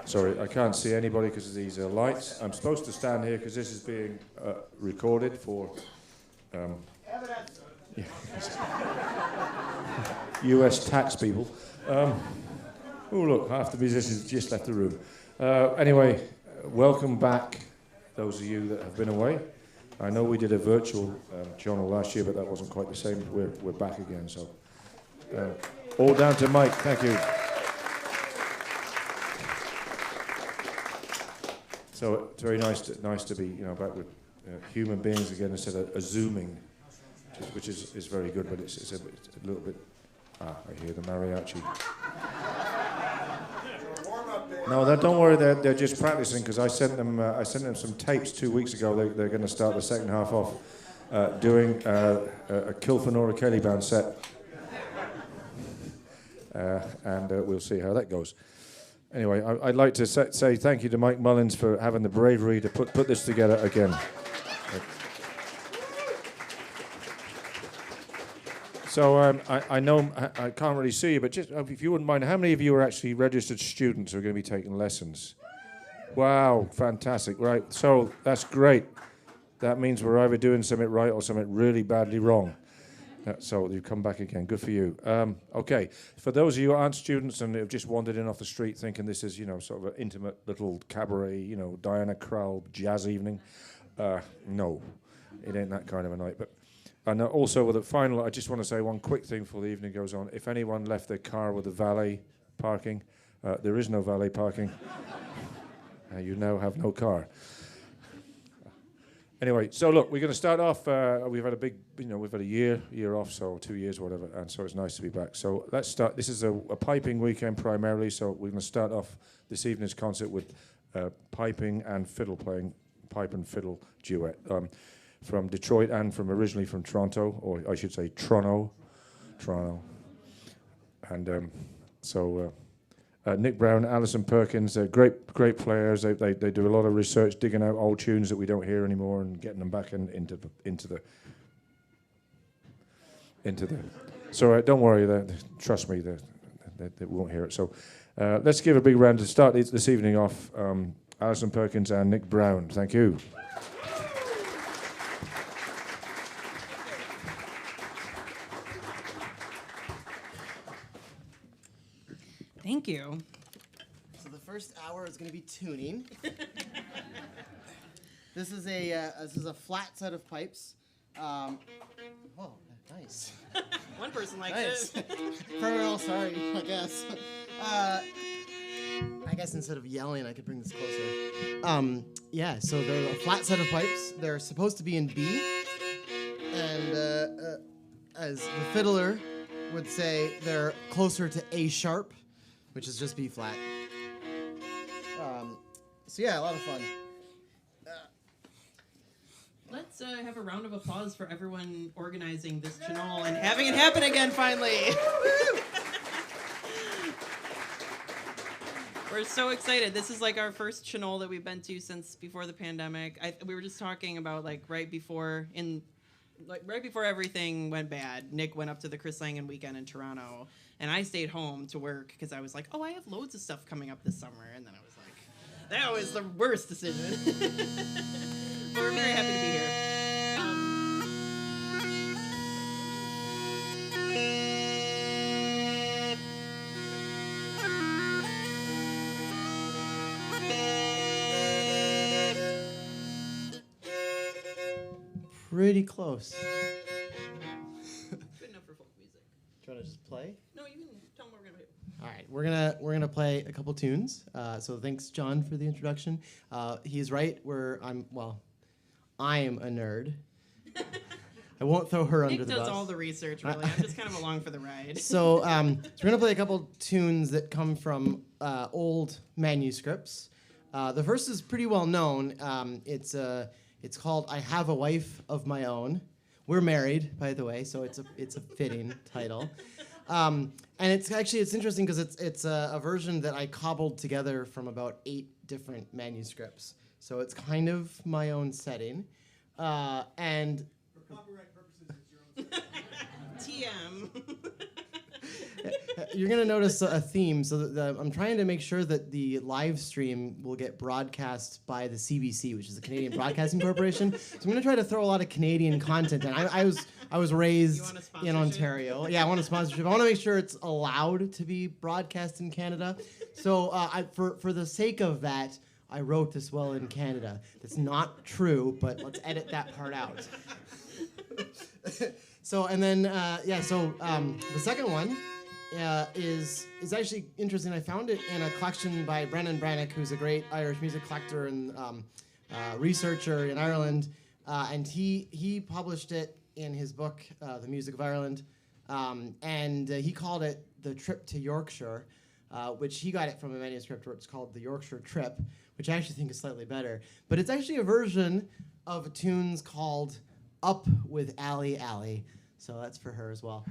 Sorry, I can't see anybody because of these lights. I'm supposed to stand here because this is being recorded for U.S. tax people. Oh, look, half the musicians just left the room. Anyway, welcome back, those of you that have been away. I know we did a virtual Tionól last year, but that wasn't quite the same. We're back again, so all down to Mike. Thank you. So it's very nice to be back with human beings again instead of zooming, which is very good. But it's a little bit. I hear the mariachi. No, don't worry. They're just practicing because I sent them some tapes 2 weeks ago. They're going to start the second half off doing a Kilfenora Kelly band set, and we'll see how that goes. Anyway, I'd like to say thank you to Mike Mullins for having the bravery to put this together again. So I know I can't really see you, but just if you wouldn't mind, how many of you are actually registered students who are going to be taking lessons? Wow, fantastic, right. So that's great. That means we're either doing something right or something really badly wrong. So you come back again. Good for you. Okay, for those of you who aren't students and have just wandered in off the street thinking this is, sort of an intimate little cabaret, Diana Krall jazz evening, no, it ain't that kind of a night. But and also with the final, I just want to say one quick thing before the evening goes on. If anyone left their car with the valet parking, there is no valet parking. You now have no car. Anyway, so look, we're going to start off. We've had a big, we've had a year off, so 2 years, whatever, and so it's nice to be back. So let's start. This is a piping weekend primarily, so we're going to start off this evening's concert with piping and fiddle playing, pipe and fiddle duet from Detroit and originally from Toronto, or I should say Toronto, and so. Nick Brown, Alison, Perkins, they're great players. They do a lot of research, digging out old tunes that we don't hear anymore and getting them back into the. So don't worry, trust me, they won't hear it. So let's give a big round to start this evening off. Alison Perkins and Nick Brown. Thank you. Thank you. So the first hour is going to be tuning. This is a flat set of pipes. Oh, nice. One person likes Nice. it. Everyone else, sorry, I guess. I guess instead of yelling, I could bring this closer. Yeah, so they're a flat set of pipes. They're supposed to be in B, and as the fiddler would say, they're closer to A sharp, which is just B flat. So yeah, a lot of fun. Let's have a round of applause for everyone organizing this Tionól and having it happen again finally. We're so excited. This is like our first Tionól that we've been to since before the pandemic. We were just talking about right before everything went bad. Nick went up to the Chris Langan weekend in Toronto, and I stayed home to work because I was like, I have loads of stuff coming up this summer, and then I was like, that was the worst decision. But we're very happy to be here. Pretty close. Good enough for folk music. Do you want to just play? No, you can tell them what we're gonna do. All right, we're gonna play a couple tunes. So thanks, John, for the introduction. He's right. I am a nerd. I won't throw her under the bus. Nick does all the research, really. I'm just kind of along for the ride. So we're gonna play a couple tunes that come from old manuscripts. The first is pretty well known. It's called "I Have a Wife of My Own." We're married, by the way, so it's a fitting title. And it's interesting because it's a version that I cobbled together from about 8 different manuscripts. So it's kind of my own setting. And for copyright purposes, it's your own setting. TM. you're gonna notice a theme. So I'm trying to make sure that the live stream will get broadcast by the CBC, which is the Canadian Broadcasting Corporation. So I'm gonna try to throw a lot of Canadian content in. I was raised in Ontario. Yeah, I want a sponsorship. I want to make sure it's allowed to be broadcast in Canada. So for the sake of that, I wrote this well in Canada. That's not true, but let's edit that part out. So the second one is actually interesting. I found it in a collection by Brennan Brannock, who's a great Irish music collector and researcher in Ireland, and he published it in his book, The Music of Ireland, and he called it The Trip to Yorkshire, which he got it from a manuscript where it's called The Yorkshire Trip, which I actually think is slightly better. But it's actually a version of a tunes called Up with Ally Ally. So that's for her as well.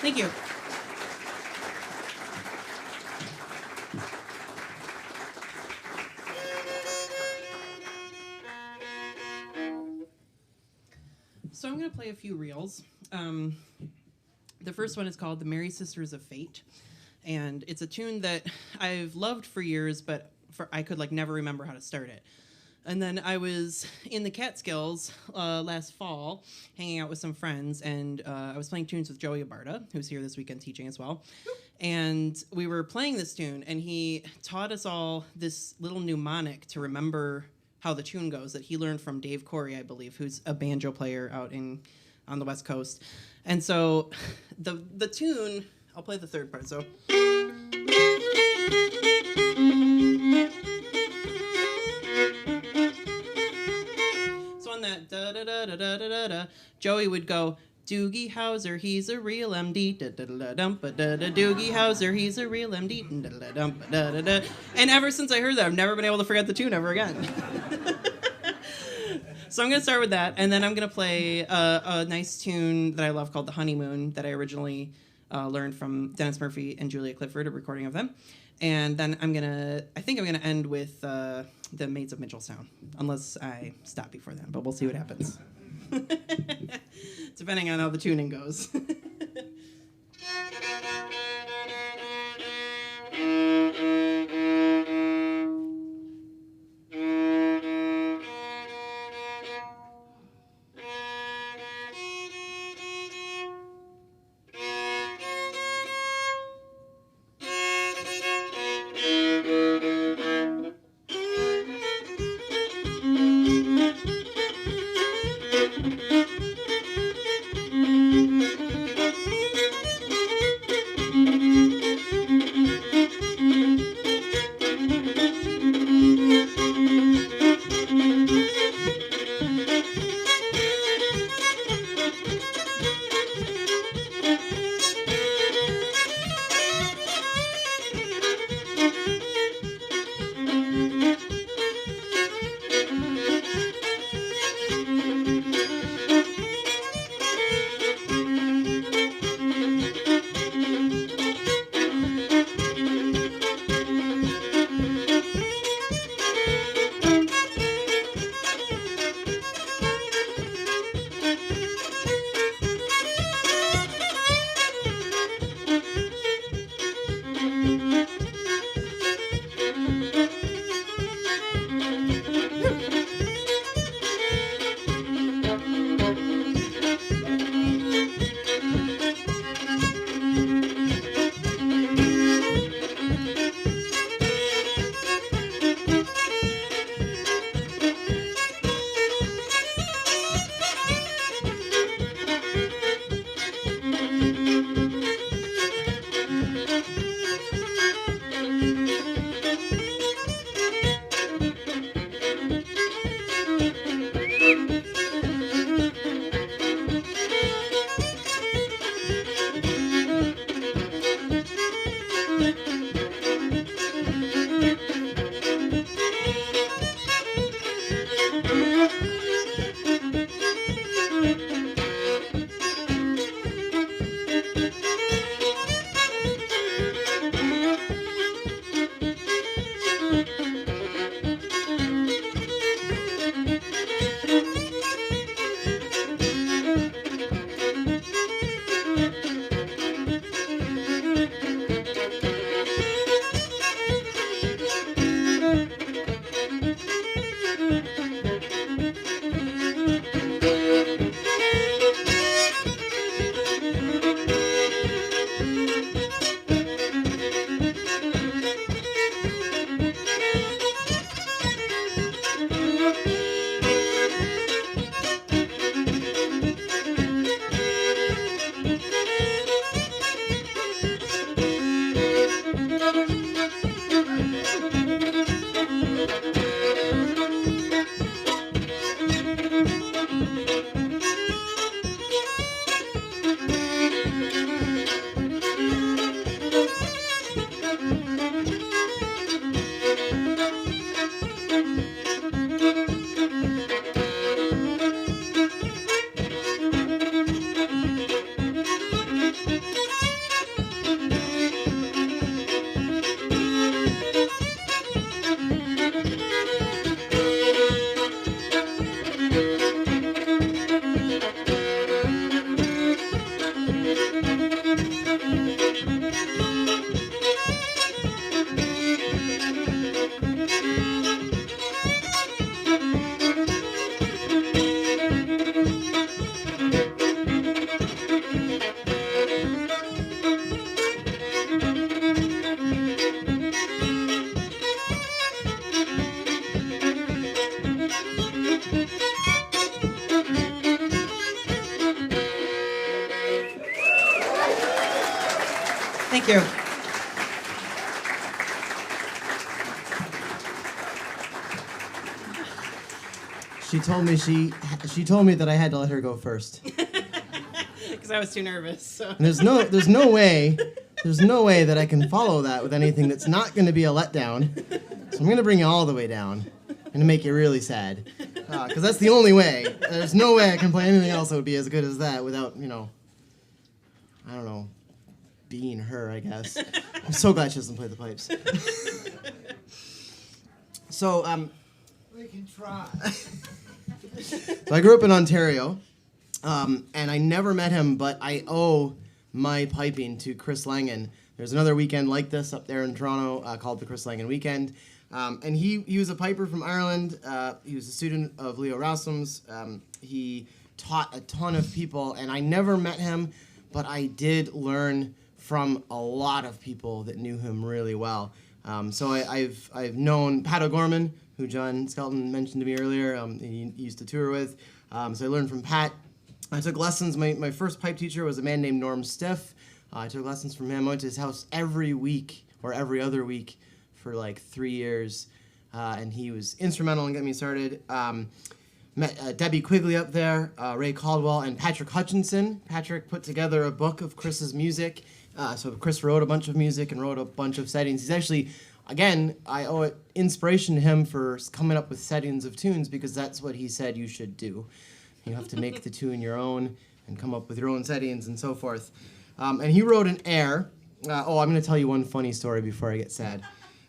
Thank you. So I'm going to play a few reels. The first one is called The Merry Sisters of Fate. And it's a tune that I've loved for years, but I could never remember how to start it. And then I was in the Catskills last fall, hanging out with some friends, and I was playing tunes with Joey Abarta, who's here this weekend teaching as well. And we were playing this tune, and he taught us all this little mnemonic to remember how the tune goes that he learned from Dave Corey, I believe, who's a banjo player out on the West Coast. And so the tune, I'll play the third part. So. So on that da da da da da da da, Joey would go, Doogie Howser, he's a real MD. Da da da dump da da. Doogie Howser, he's a real MD. Da da dump da da da. And ever since I heard that, I've never been able to forget the tune ever again. So I'm going to start with that, and then I'm going to play a nice tune that I love called The Honeymoon that I originally learned from Dennis Murphy and Julia Clifford, a recording of them. And then I think I'm going to end with The Maids of Mitchellstown, unless I stop before then, but we'll see what happens. Depending on how the tuning goes. Thank you. She told me that I had to let her go first. Because I was too nervous. So. And there's no way that I can follow that with anything that's not going to be a letdown. So I'm going to bring you all the way down. I'm going to make you really sad. Because that's the only way. There's no way I can play anything else that would be as good as that without, I don't know, being her, I guess. I'm so glad she doesn't play the pipes. So, We can try. So I grew up in Ontario, and I never met him, but I owe my piping to Chris Langan. There's another weekend like this up there in Toronto called the Chris Langan Weekend. And he was a piper from Ireland. He was a student of Leo Rossum's. He taught a ton of people, and I never met him, but I did learn from a lot of people that knew him really well. So I've known Pat O'Gorman, who John Skelton mentioned to me earlier. He used to tour with. So I learned from Pat. I took lessons. My first pipe teacher was a man named Norm Stiff. I took lessons from him. I went to his house every week or every other week for like 3 years, and he was instrumental in getting me started. Met Debbie Quigley up there, Ray Caldwell, and Patrick Hutchinson. Patrick put together a book of Chris's music. So Chris wrote a bunch of music and wrote a bunch of settings. He's actually, again, I owe it inspiration to him for coming up with settings of tunes because that's what he said you should do. You have to make the tune your own and come up with your own settings and so forth. And he wrote an air. I'm going to tell you one funny story before I get sad.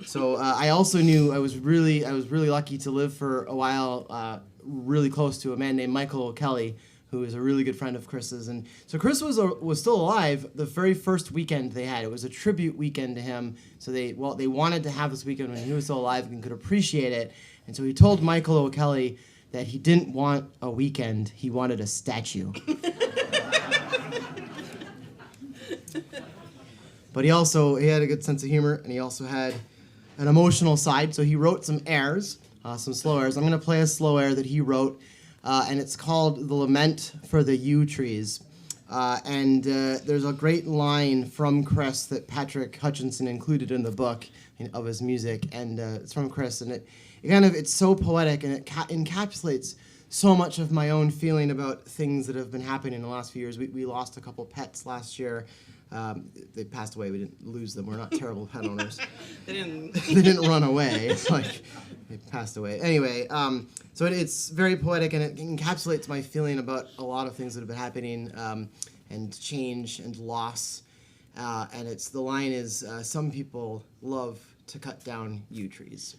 So I also knew I was really lucky to live for a while really close to a man named Michael O'Kelly, who is a really good friend of Chris's. And so Chris was still alive the very first weekend they had. It was a tribute weekend to him. So they wanted to have this weekend when he was still alive and could appreciate it. And so he told Michael O'Kelly that he didn't want a weekend, he wanted a statue. But he had a good sense of humor, and he also had an emotional side. So he wrote some airs, some slow airs. I'm going to play a slow air that he wrote, and it's called The Lament for the Yew Trees. And there's a great line from Chris that Patrick Hutchinson included in the book of his music, and it's from Chris, and it's so poetic, and it encapsulates so much of my own feeling about things that have been happening in the last few years. We lost a couple pets last year. They passed away. We didn't lose them. We're not terrible pet owners. They didn't. They didn't run away. They passed away. Anyway, so it's very poetic, and it encapsulates my feeling about a lot of things that have been happening, and change and loss. And the line is, some people love to cut down yew trees.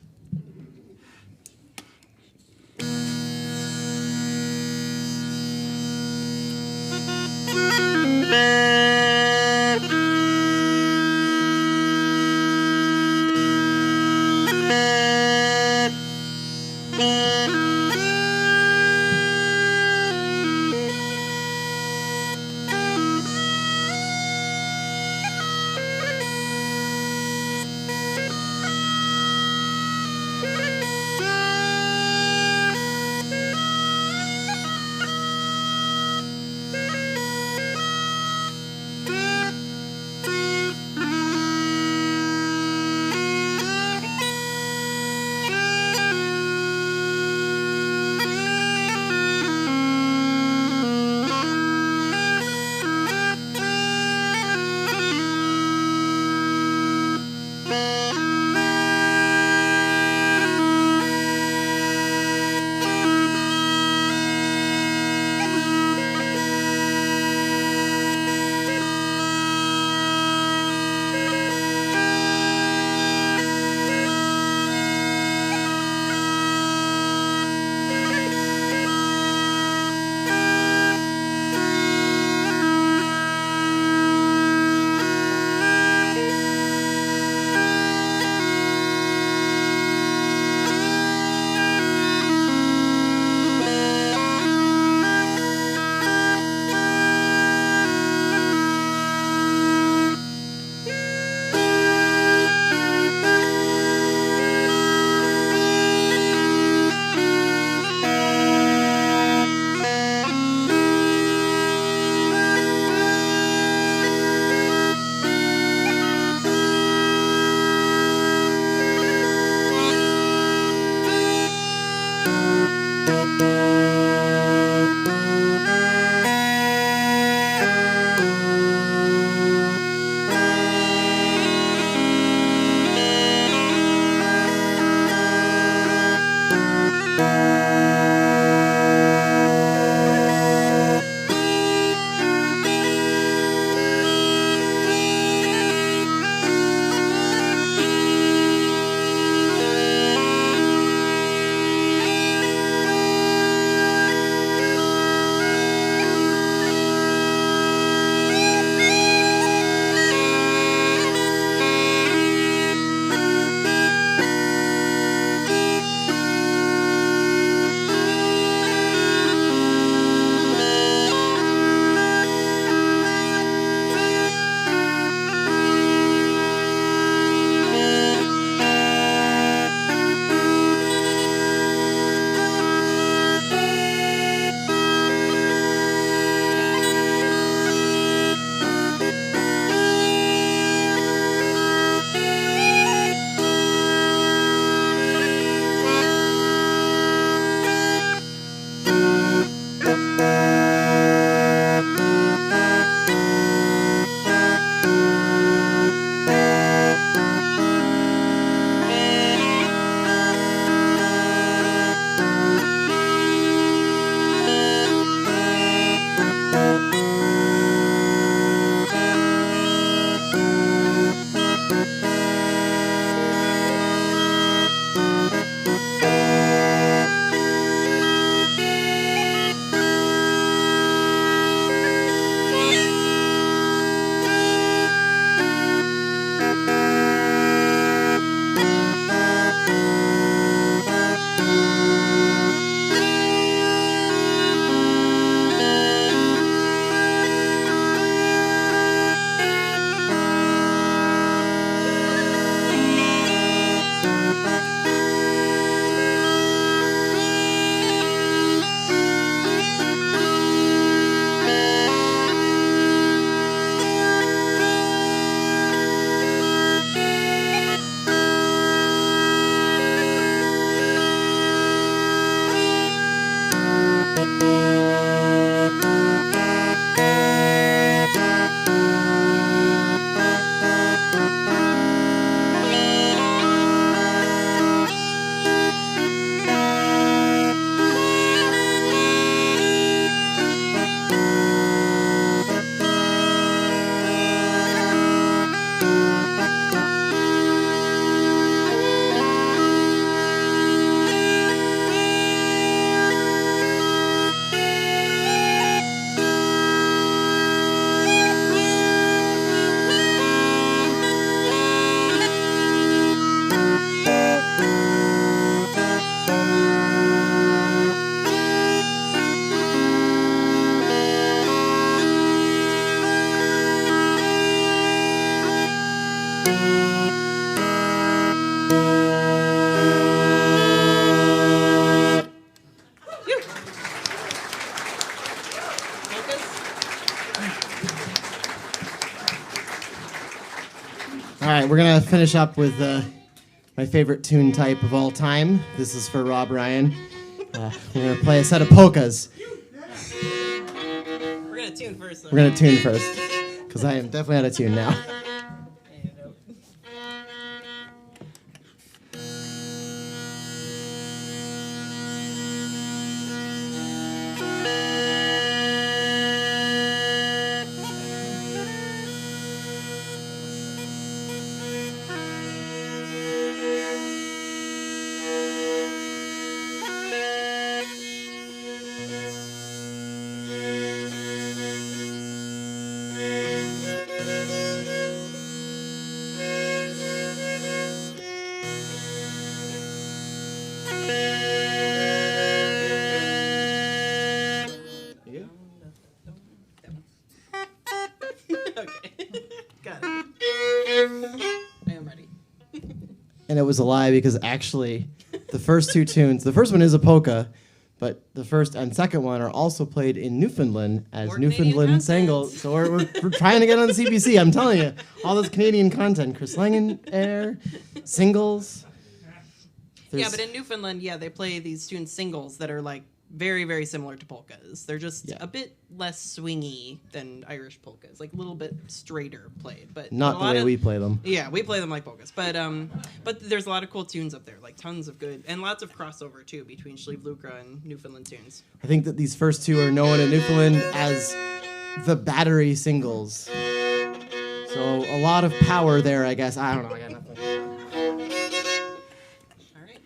All right, we're gonna finish up with my favorite tune type of all time. This is for Rob Ryan. We're gonna play a set of polkas. We're gonna tune first. Though. We're gonna tune first, because I am definitely out of tune now. And it was a lie because actually the first two tunes, the first one is a polka, but the first and second one are also played in Newfoundland as More Newfoundland singles. So we're trying to get on CBC. I'm telling you, all this Canadian content, Chris Langen, Air, singles. Yeah, but in Newfoundland, they play these tunes singles that are like very, very similar to polkas. They're just a bit less swingy than Irish polkas, like a little bit straighter played, but not the way we play them. Yeah, we play them like polkas, but there's a lot of cool tunes up there, like tons of good, and lots of crossover too between Sliabhuka and Newfoundland tunes. I think that these first two are known in Newfoundland as the battery singles. So a lot of power there, I guess. I don't know. I got nothing. All right.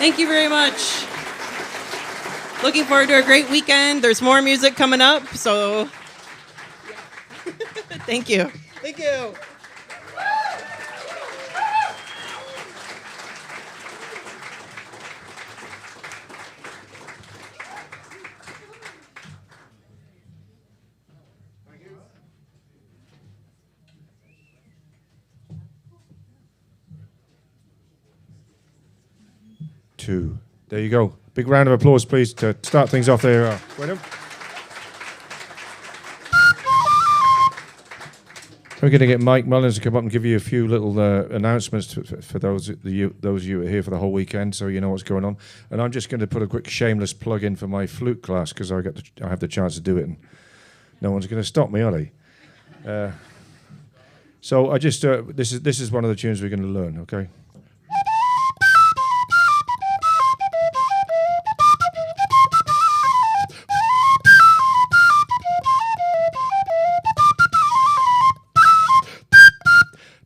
Thank you very much. Looking forward to a great weekend. There's more music coming up, so thank you. Thank you. Two. There you go. Big round of applause, please, to start things off there. Well, we're going to get Mike Mullins to come up and give you a few little announcements for those of you who are here for the whole weekend, so you know what's going on. And I'm just going to put a quick shameless plug in for my flute class because I have the chance to do it, and no one's going to stop me, are they? So I just this is one of the tunes we're going to learn. Okay.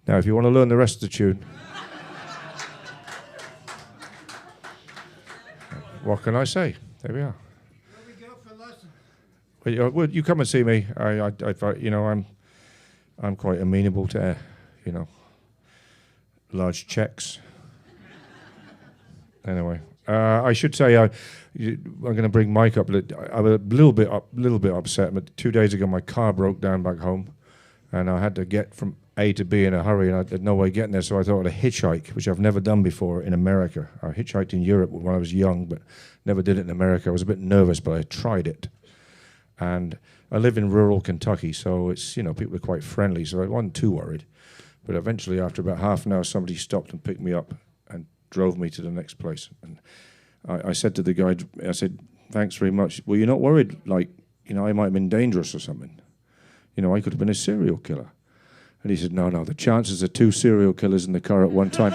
Now, if you want to learn the rest of the tune, what can I say? There we are. Where we go for lessons? Well, you come and see me. I'm quite amenable to, large checks. Anyway, I should say I'm going to bring Mike up. I'm a little bit upset. But 2 days ago, my car broke down back home, and I had to get from A to B in a hurry, and I had no way getting there, so I thought I'd hitchhike, which I've never done before in America. I hitchhiked in Europe when I was young, but never did it in America. I was a bit nervous, but I tried it. And I live in rural Kentucky, so it's, people are quite friendly, so I wasn't too worried. But eventually, after about half an hour, somebody stopped and picked me up and drove me to the next place. And I said to the guy, I said, thanks very much. Well, you're not worried, I might have been dangerous or something. I could have been a serial killer. And he said, no, the chances are 2 serial killers in the car at one time.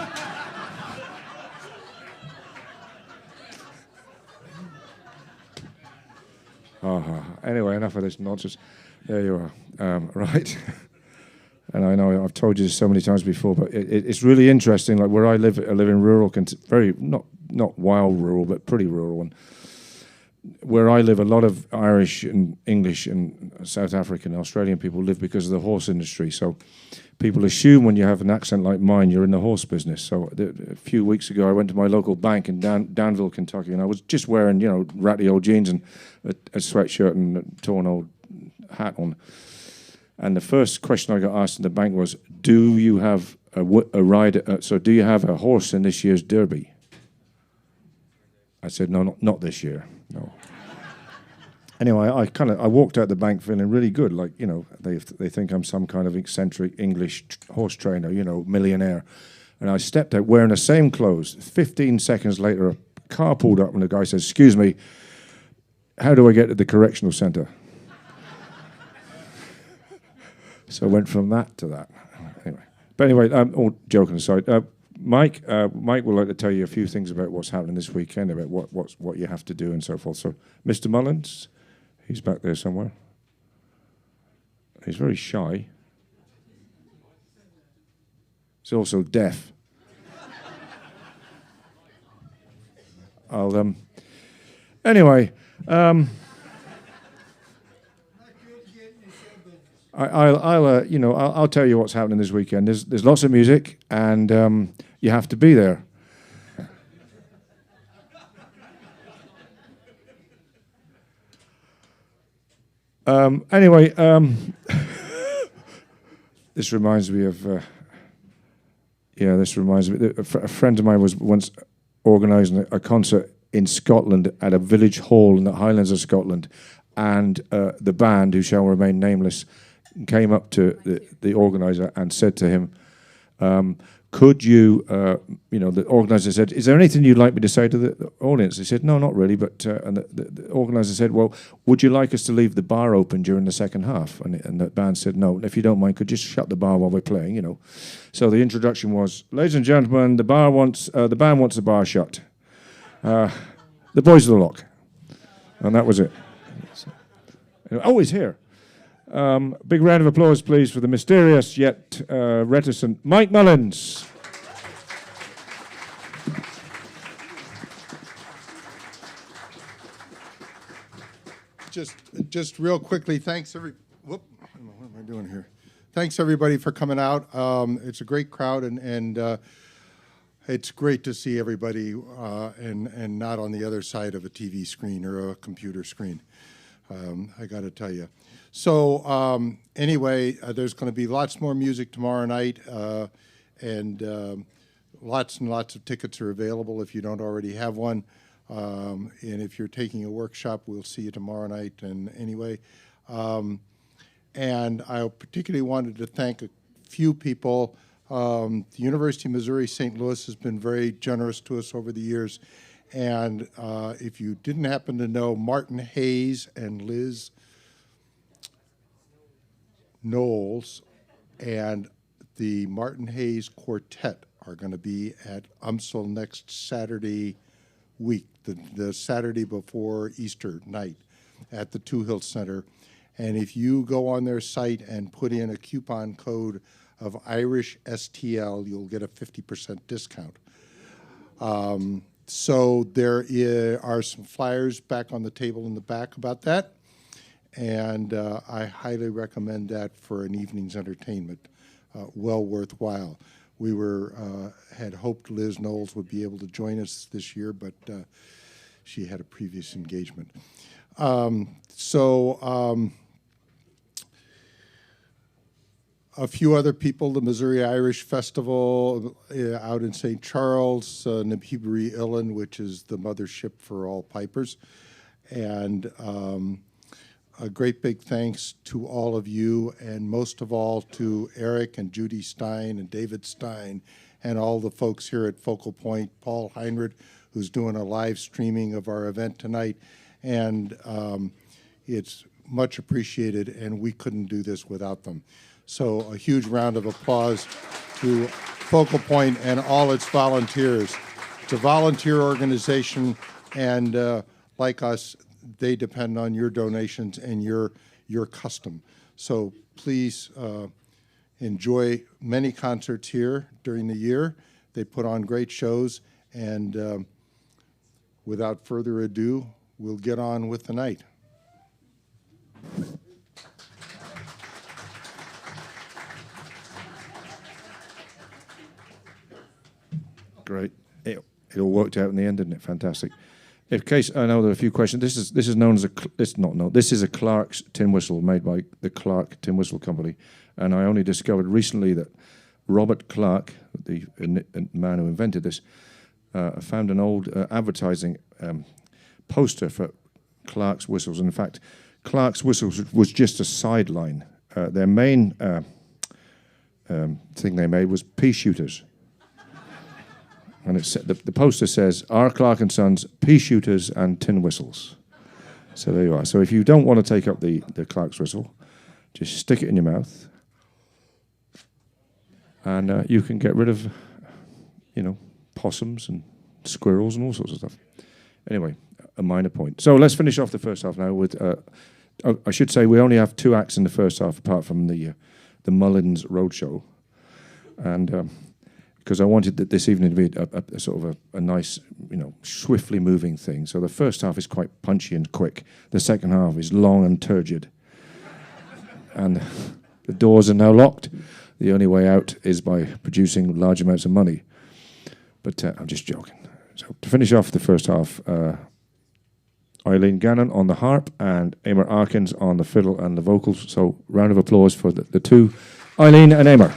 Anyway, enough of this nonsense. There you are. Right. And I know I've told you this so many times before, but it's really interesting. Like where I live in rural, very, not wild rural, but pretty rural one. Where I live, a lot of Irish and English and South African and Australian people live because of the horse industry. So people assume when you have an accent like mine, you're in the horse business. So a few weeks ago, I went to my local bank in Danville, Kentucky, and I was just wearing, ratty old jeans and a sweatshirt and a torn old hat on. And the first question I got asked in the bank was, do you have a rider? So do you have a horse in this year's Derby? I said, no, not this year. No. Anyway, I walked out the bank feeling really good, like they think I'm some kind of eccentric English horse trainer, millionaire. And I stepped out wearing the same clothes. 15 seconds later, a car pulled up and the guy says, "Excuse me, how do I get to the correctional centre?" So I went from that to that. Anyway, all joking aside. Mike would like to tell you a few things about what's happening this weekend, about what you have to do and so forth. So, Mr. Mullins, he's back there somewhere. He's very shy. He's also deaf. Anyway, I'll tell you what's happening this weekend. There's lots of music, and you have to be there. Anyway, this reminds me of. This reminds me. A friend of mine was once organising a concert in Scotland at a village hall in the Highlands of Scotland, and the band, who shall remain nameless, came up to the organiser and said to him, could you, the organiser said, is there anything you'd like me to say to the audience? He said, no, not really, but, and the organiser said, well, would you like us to leave the bar open during the second half? And the band said, no, if you don't mind, could you just shut the bar while we're playing, So the introduction was, ladies and gentlemen, the band wants the bar shut. The boys of the lock. And that was it. Oh, he's here. Big round of applause, please, for the mysterious yet reticent Mike Mullins. Just real quickly, thanks what am I doing here? Thanks everybody for coming out. It's a great crowd, and it's great to see everybody and not on the other side of a TV screen or a computer screen. I got to tell you. So anyway, there's going to be lots more music tomorrow night, and lots and lots of tickets are available if you don't already have one. And if you're taking a workshop, we'll see you tomorrow night. And anyway, and I particularly wanted to thank a few people. The University of Missouri St. Louis has been very generous to us over the years. And if you didn't happen to know, Martin Hayes and Liz Knowles and the Martin Hayes Quartet are going to be at UMSL next Saturday week, the Saturday before Easter night at the Two Hills Center. And if you go on their site and put in a coupon code of Irish STL, you'll get a 50% discount. So there are some flyers back on the table in the back about that. And I highly recommend that for an evening's entertainment. Well worthwhile. We had hoped Liz Knowles would be able to join us this year, but she had a previous engagement. A few other people, the Missouri Irish Festival out in St. Charles, Nabhibri Illan, which is the mothership for all pipers. And a great big thanks to all of you, and most of all to Eric and Judy Stein and David Stein and all the folks here at Focal Point, Paul Heinrich, who's doing a live streaming of our event tonight. And it's much appreciated, and we couldn't do this without them. So a huge round of applause to Focal Point and all its volunteers. It's a volunteer organization, and like us, they depend on your donations and your custom. So please enjoy many concerts here during the year. They put on great shows, and without further ado, we'll get on with the night. Great. It all worked out in the end, didn't it? Fantastic. In case I know there are a few questions, this is known as this is a Clark's tin whistle made by the Clark Tin Whistle Company, and I only discovered recently that Robert Clark, the man who invented this, found an old advertising poster for Clark's whistles. And in fact, Clark's whistles was just a sideline. Their main thing they made was pea shooters. And the poster says, R. Clark and Sons, pea shooters and tin whistles. So there you are. So if you don't want to take up the Clark's whistle, just stick it in your mouth. And you can get rid of, possums and squirrels and all sorts of stuff. Anyway, a minor point. So let's finish off the first half now with I should say we only have 2 acts in the first half, apart from the Mullins Roadshow, and because I wanted this evening to be a sort of a nice, swiftly moving thing. So the first half is quite punchy and quick. The second half is long and turgid, and the doors are now locked. The only way out is by producing large amounts of money. But I'm just joking. So to finish off the first half, Eileen Gannon on the harp and Emer Arkins on the fiddle and the vocals. So round of applause for the two, Eileen and Emer.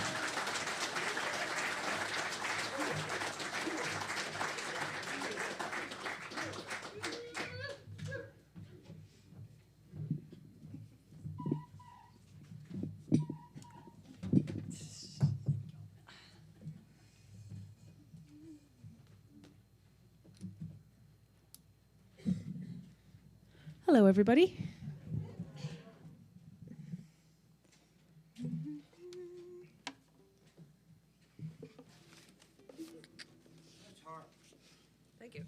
Hello, everybody. Thank you.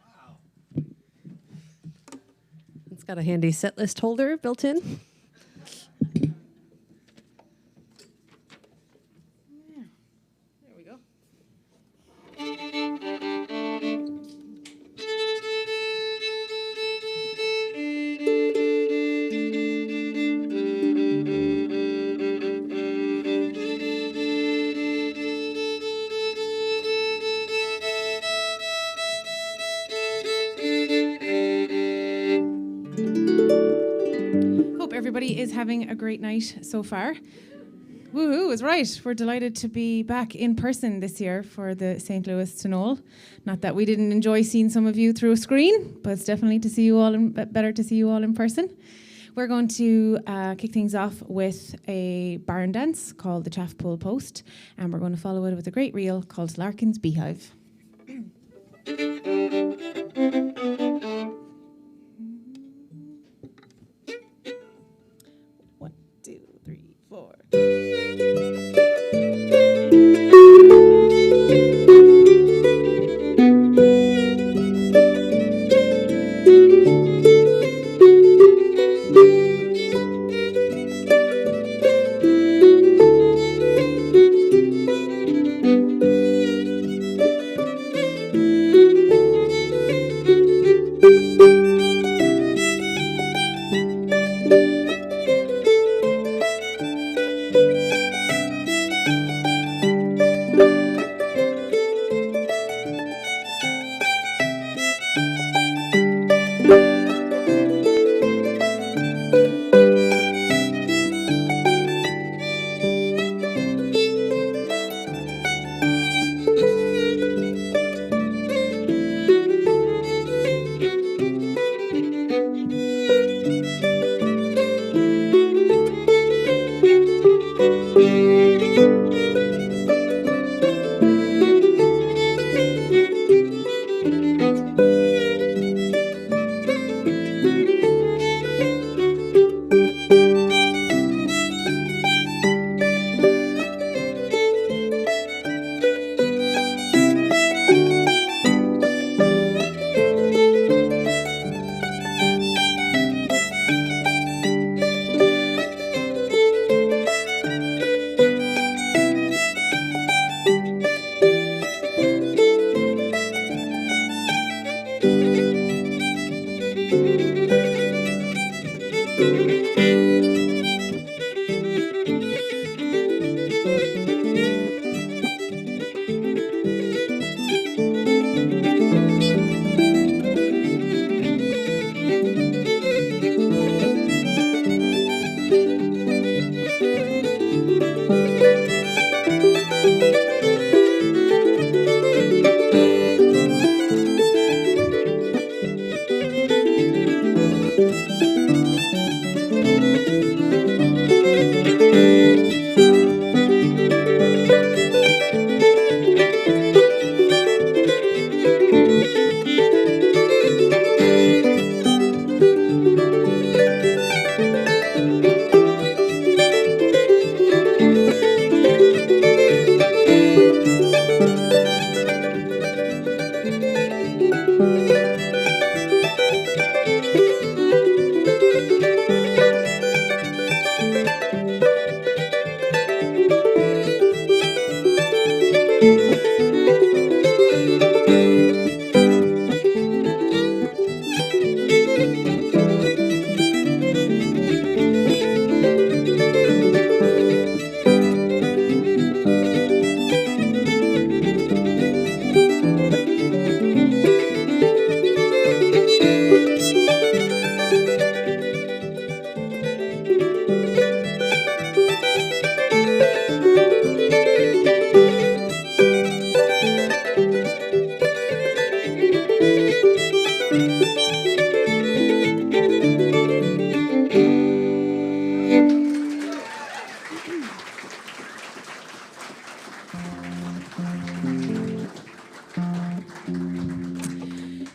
Wow. It's got a handy set list holder built in. There we go. Everybody is having a great night so far. Woohoo is right. We're delighted to be back in person this year for the St. Louis Tionól. Not that we didn't enjoy seeing some of you through a screen, but it's definitely better to see you all in person. We're going to kick things off with a barn dance called the Chaff Pull Post, and we're going to follow it with a great reel called Arkins Beehive. 2, 3, 4.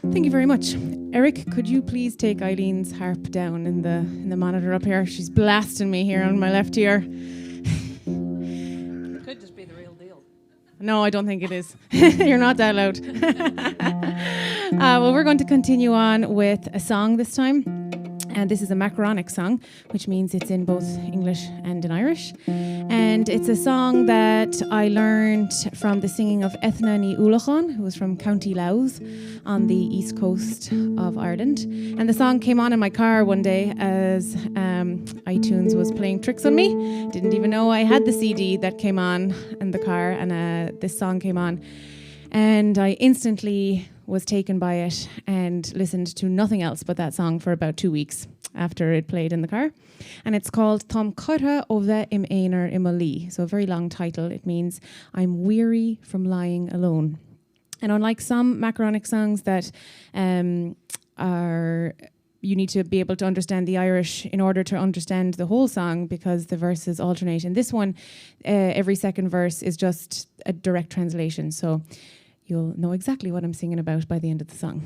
Thank you very much. Eric, could you please take Eileen's harp down in the monitor up here? She's blasting me here on my left ear. Could just be the real deal. No, I don't think it is. You're not that loud. Well, we're going to continue on with a song this time. And this is a Macaronic song, which means it's in both English and in Irish. And it's a song that I learned from the singing of Ethna Ní Ulachan, who was from County Louth on the east coast of Ireland. And the song came on in my car one day as iTunes was playing tricks on me. Didn't even know I had the CD that came on in the car, and this song came on. And I instantly was taken by it and listened to nothing else but that song for about 2 weeks after it played in the car. And it's called Tom Cutta Ove Im Einer Imali. So a very long title. It means I'm weary from lying alone. And unlike some Macaronic songs that you need to be able to understand the Irish in order to understand the whole song, because the verses alternate. In this one, every second verse is just a direct translation. So you'll know exactly what I'm singing about by the end of the song.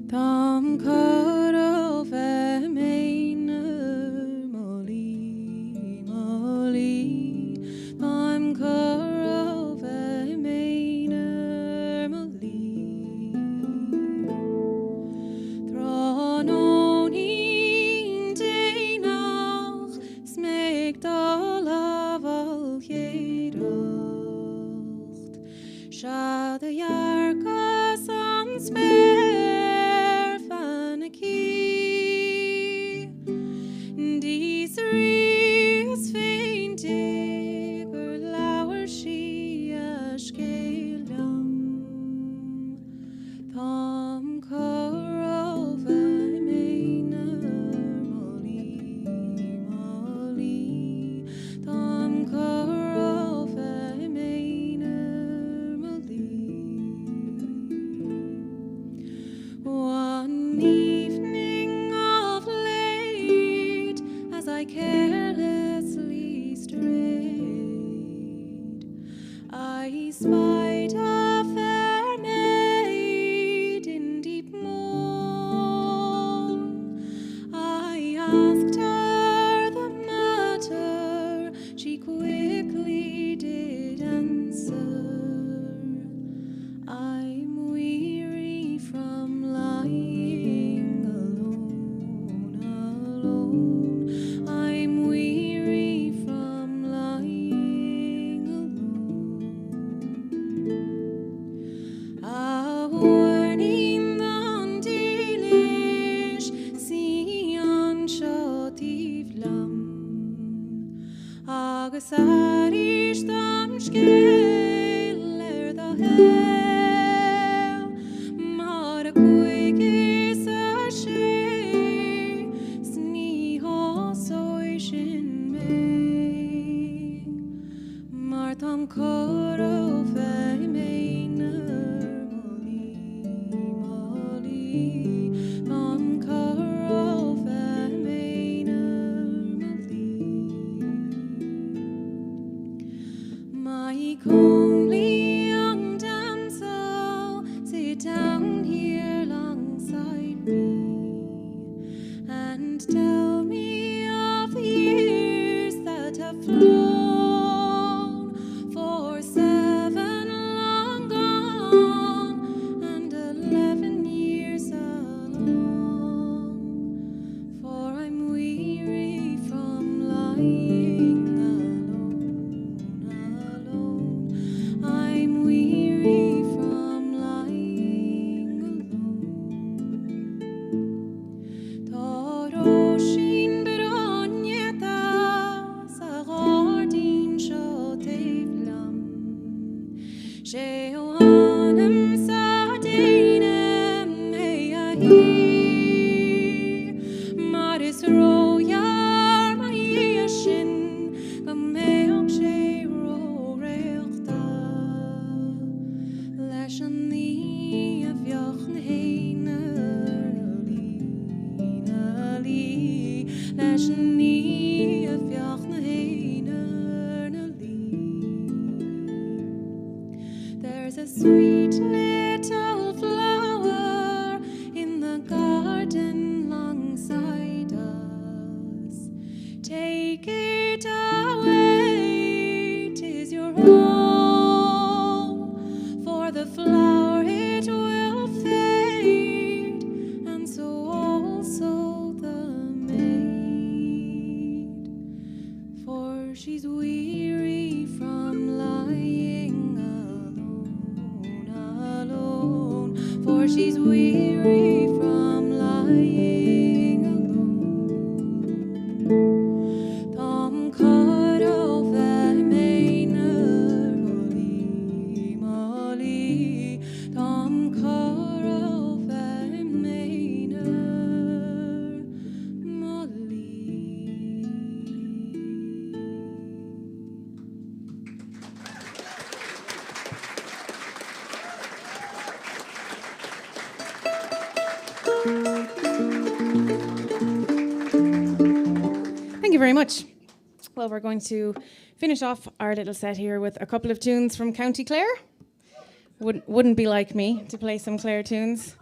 Tom Cutta Ove Meiner Molly Molly Tom Cutta Ove Meiner Molly Thron onin Deinach Smegt all of all Gedacht Schade Jarkas an Spare These reels faintig lauer she a skelam Tom Corova Meiner Molly Molly Tom Corova Meiner Molly One evening of late as I carelessly strayed, I spied a fair maid in deep mourn. I asked her the matter, she quickly did answer. I'm weary from lying alone, alone. I'm weary from lying alone. A warning on delish, see on shotivlam. Agus arish tam skeller the hell. Mar a quick is a she, sni hosoishin me. Mar tam coro fe meiner molly molly. Tam coro fe meiner molly. My comely young damsel, sit down here alongside me and tell me of the years that have flown, for 7 long gone and 11 years along. For I'm weary from lying alone, alone. There's a sweet little flower in the garden alongside us. Take it away, 'tis your own, for the flower it will fade, and so also the maid, for she's weary from lying alone, for she's weary from lying alone. Tom Caro Femeiner Molly Molly, Tom Caro Femeiner Molly. Thank you very much. Well, we're going to finish off our little set here with a couple of tunes from County Clare. Wouldn't be like me to play some Clare tunes.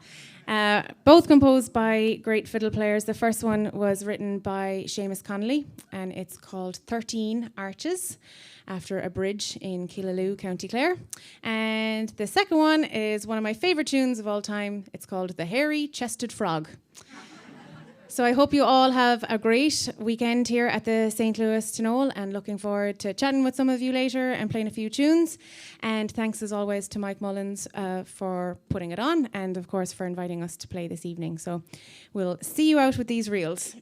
Both composed by great fiddle players. The first one was written by Seamus Connelly, and it's called 13 Arches, after a bridge in Keelaloo, County Clare. And the second one is one of my favourite tunes of all time. It's called The Hairy Chested Frog. So I hope you all have a great weekend here at the St. Louis Tionól, and looking forward to chatting with some of you later and playing a few tunes. And thanks as always to Mike Mullins for putting it on, and of course for inviting us to play this evening. So we'll see you out with these reels.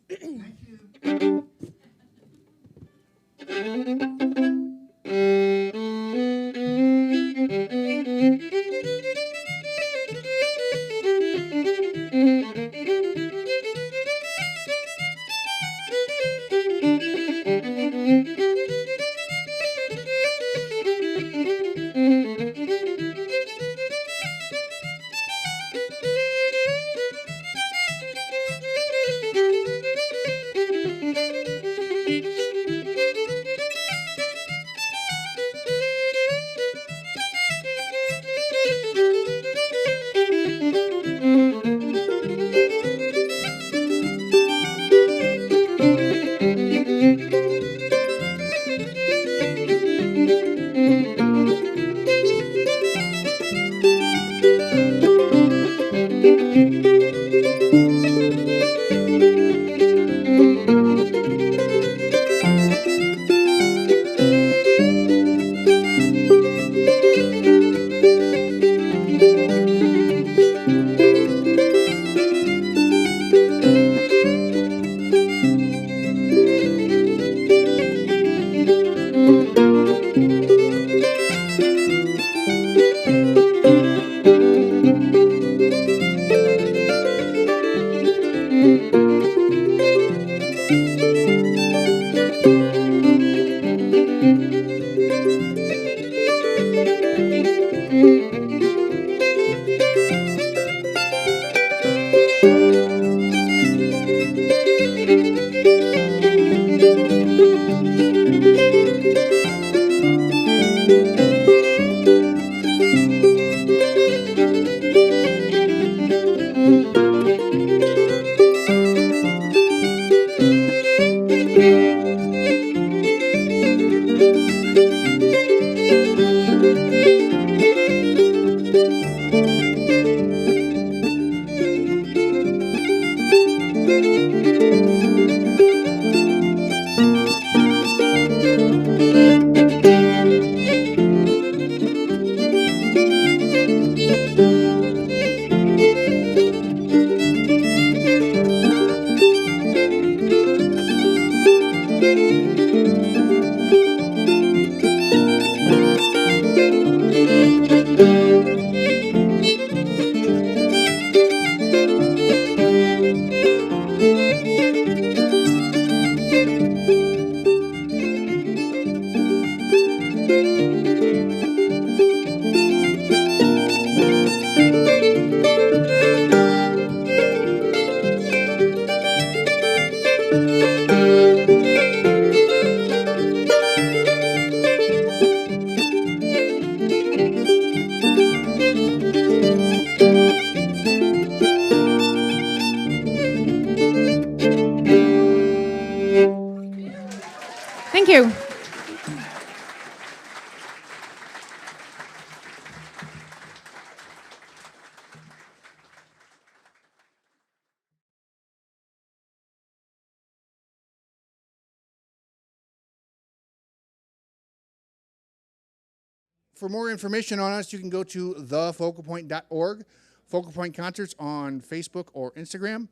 for more information on us, you can go to thefocalpoint.org, Focal Point Concerts on Facebook or Instagram.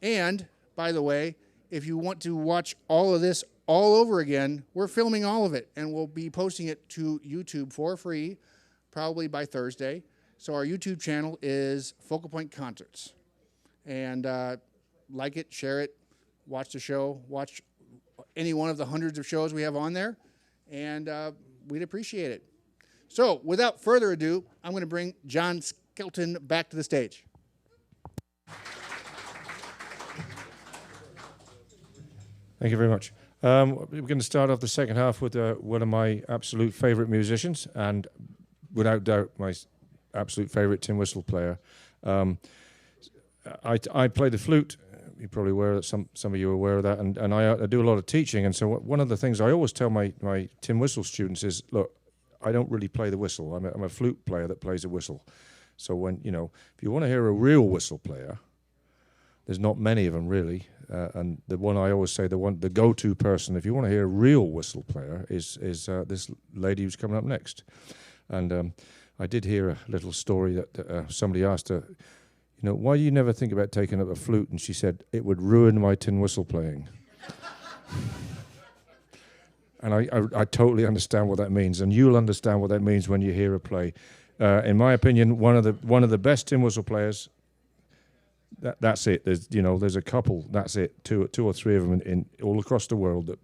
And, by the way, if you want to watch all of this all over again, we're filming all of it, and we'll be posting it to YouTube for free, probably by Thursday. So our YouTube channel is Focal Point Concerts. And like it, share it, watch the show, watch any one of the hundreds of shows we have on there, and we'd appreciate it. So, without further ado, I'm going to bring John Skelton back to the stage. Thank you very much. We're going to start off the second half with one of my absolute favourite musicians, and without doubt, my absolute favourite tin whistle player. I play the flute. You're probably aware that some of you are aware of that, and I do a lot of teaching. And so one of the things I always tell my tin whistle students is, look, I don't really play the whistle. I'm a flute player that plays a whistle. So when if you want to hear a real whistle player, there's not many of them really. And the one I always say, the go-to person, if you want to hear a real whistle player, is this lady who's coming up next. And I did hear a little story that somebody asked her, why do you never think about taking up a flute? And she said, it would ruin my tin whistle playing. And I totally understand what that means, and you'll understand what that means when you hear her play. In my opinion, one of the best tin whistle players. That's it. There's a couple. That's it. Two or three of them in all across the world.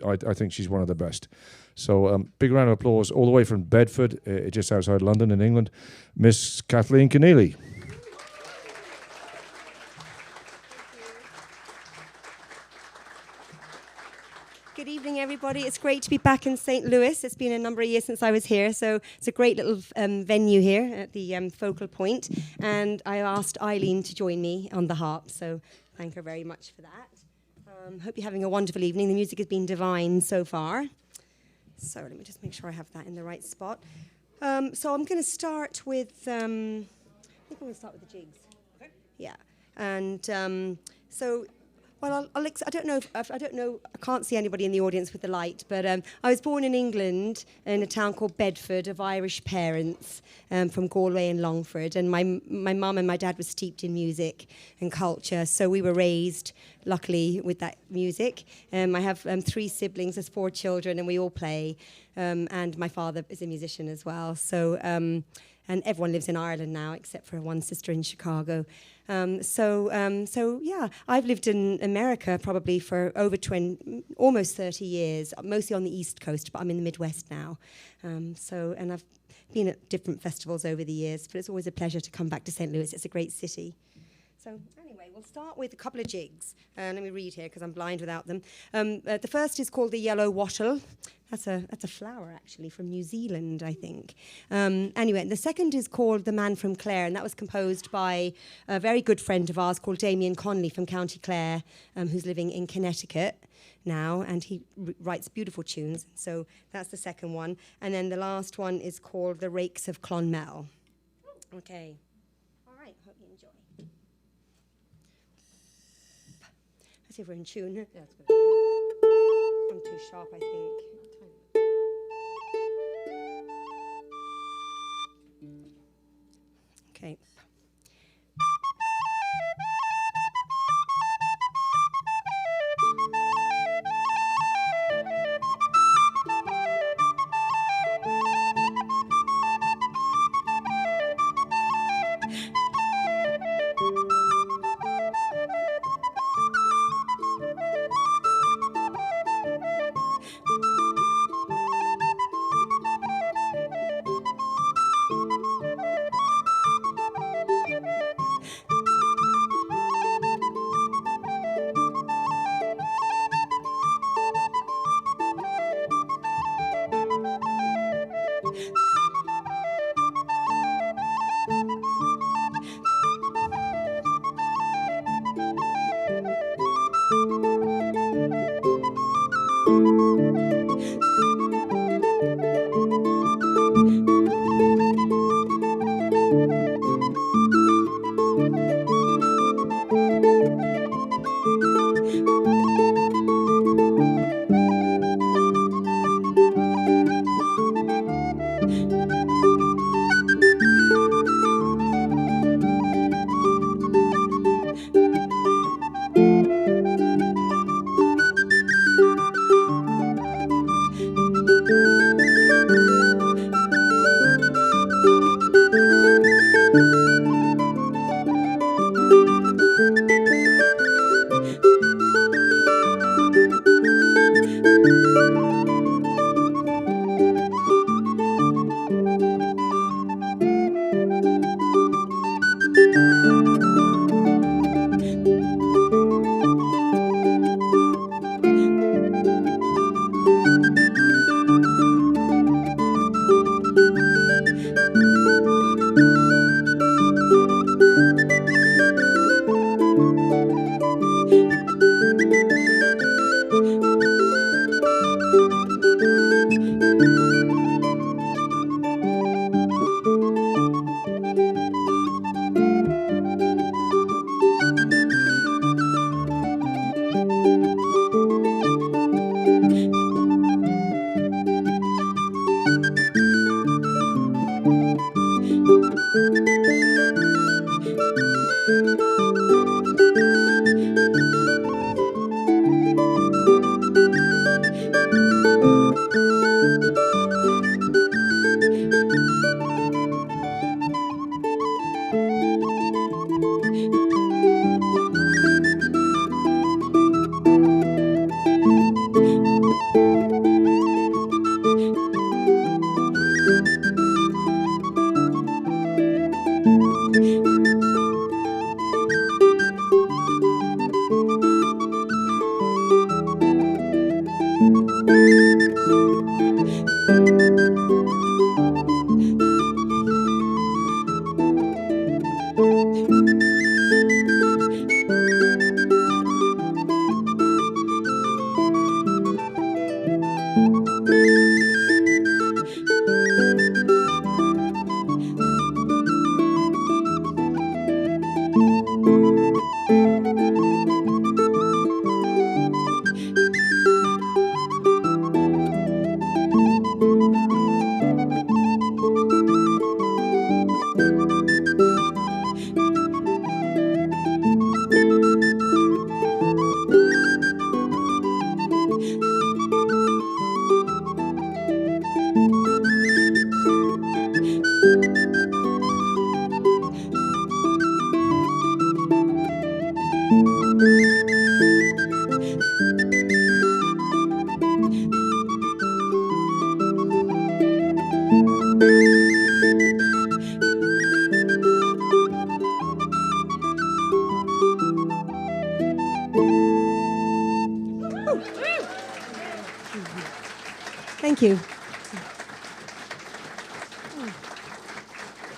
I think she's one of the best. So big round of applause all the way from Bedford, just outside London in England, Miss Kathleen Connelly. Good evening, everybody. It's great to be back in St. Louis. It's been a number of years since I was here, so it's a great little venue here at the Focal Point. And I asked Eileen to join me on the harp, so thank her very much for that. Hope you're having a wonderful evening. The music has been divine so far. So let me just make sure I have that in the right spot. So I'm going to start with, I think I'm going to start with the jigs. Okay. Yeah. And so... Well, I don't know. I can't see anybody in the audience with the light, but I was born in England in a town called Bedford of Irish parents from Galway and Longford, and my mum and my dad were steeped in music and culture, so we were raised, luckily, with that music. I have 3 siblings, there's 4 children, and we all play, and my father is a musician as well. So, and everyone lives in Ireland now, except for one sister in Chicago. So yeah, I've lived in America probably for over almost 30 years, mostly on the East Coast, but I'm in the Midwest now. And I've been at different festivals over the years, but it's always a pleasure to come back to St. Louis. It's a great city. So anyway, we'll start with a couple of jigs. Let me read here because I'm blind without them. The first is called the yellow wattle. That's a flower, actually, from New Zealand, I think. Anyway, the second is called The Man from Clare, and that was composed by a very good friend of ours called Damien Connolly from County Clare, who's living in Connecticut now, and he writes beautiful tunes. So that's the second one. And then the last one is called The Rakes of Clonmel. Okay. All right, hope you enjoy. Let's see if we're in tune. Yeah, that's good. I'm too sharp, I think. Okay.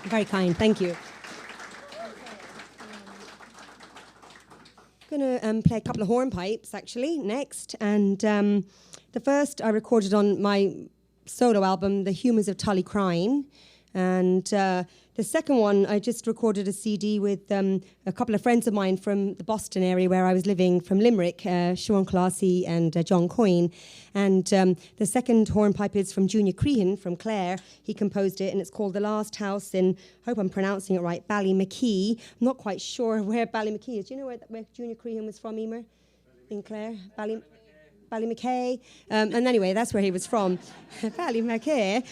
Very kind, thank you. I'm going to play a couple of hornpipes, actually, next. And the first I recorded on my solo album, The Humors of Tullycrine. And the second one, I just recorded a CD with a couple of friends of mine from the Boston area where I was living, from Limerick, Siobhan Classy and John Coyne. And the second hornpipe is from Junior Crehan from Clare. He composed it, and it's called The Last House in, I hope I'm pronouncing it right, Ballymackey. I'm not quite sure where Ballymackey is. Do you know where Junior Crehan was from, Emer? In Clare? Ballymackey. And anyway, that's where he was from. Ballymackey.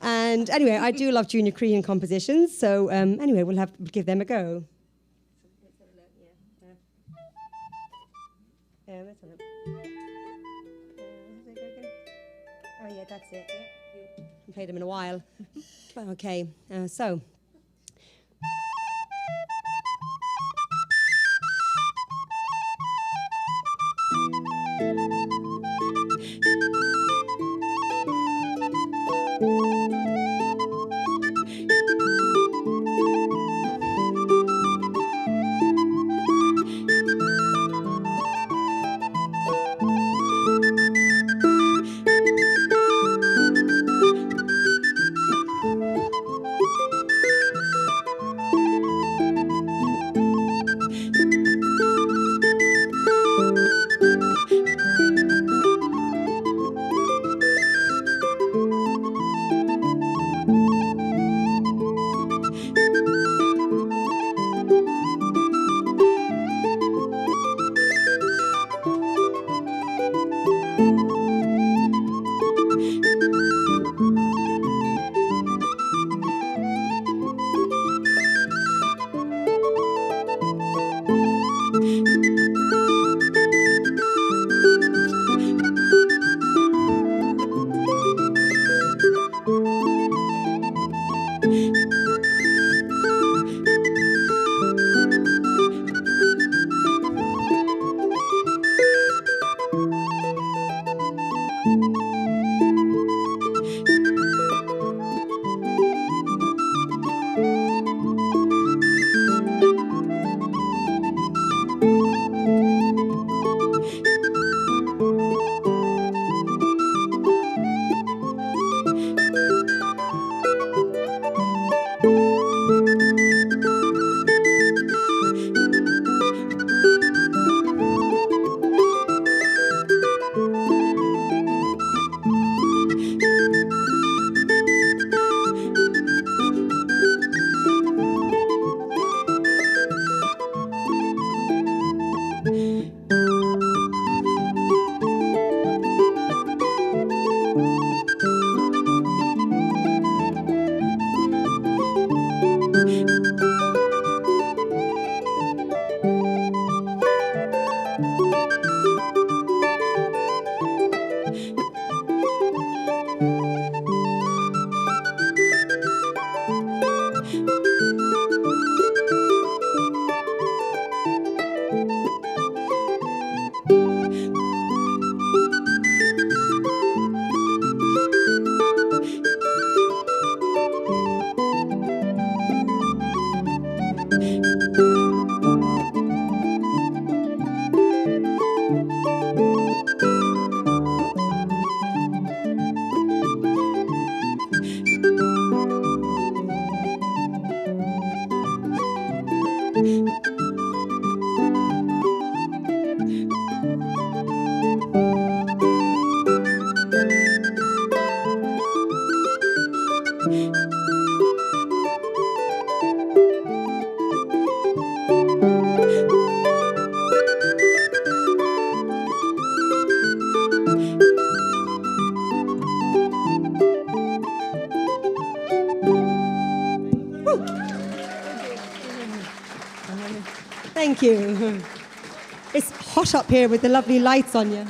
And anyway, I do love Junior Crehan compositions, so anyway, we'll give them a go. Let's have a look. Oh yeah, that's it. Yeah, I haven't played them in a while. Okay, so. Thank you. It's hot up here with the lovely lights on you.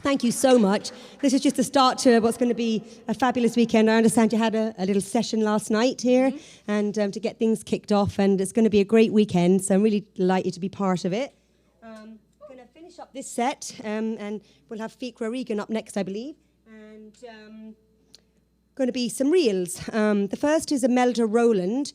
Thank you so much. This is just a start to what's going to be a fabulous weekend. I understand you had a little session last night here, and to get things kicked off, and it's going to be a great weekend, so I'm really delighted to be part of it. I'm going to finish up this set, and we'll have Fiacara O'Regan up next, I believe. And going to be some reels. The first is Imelda Rowland.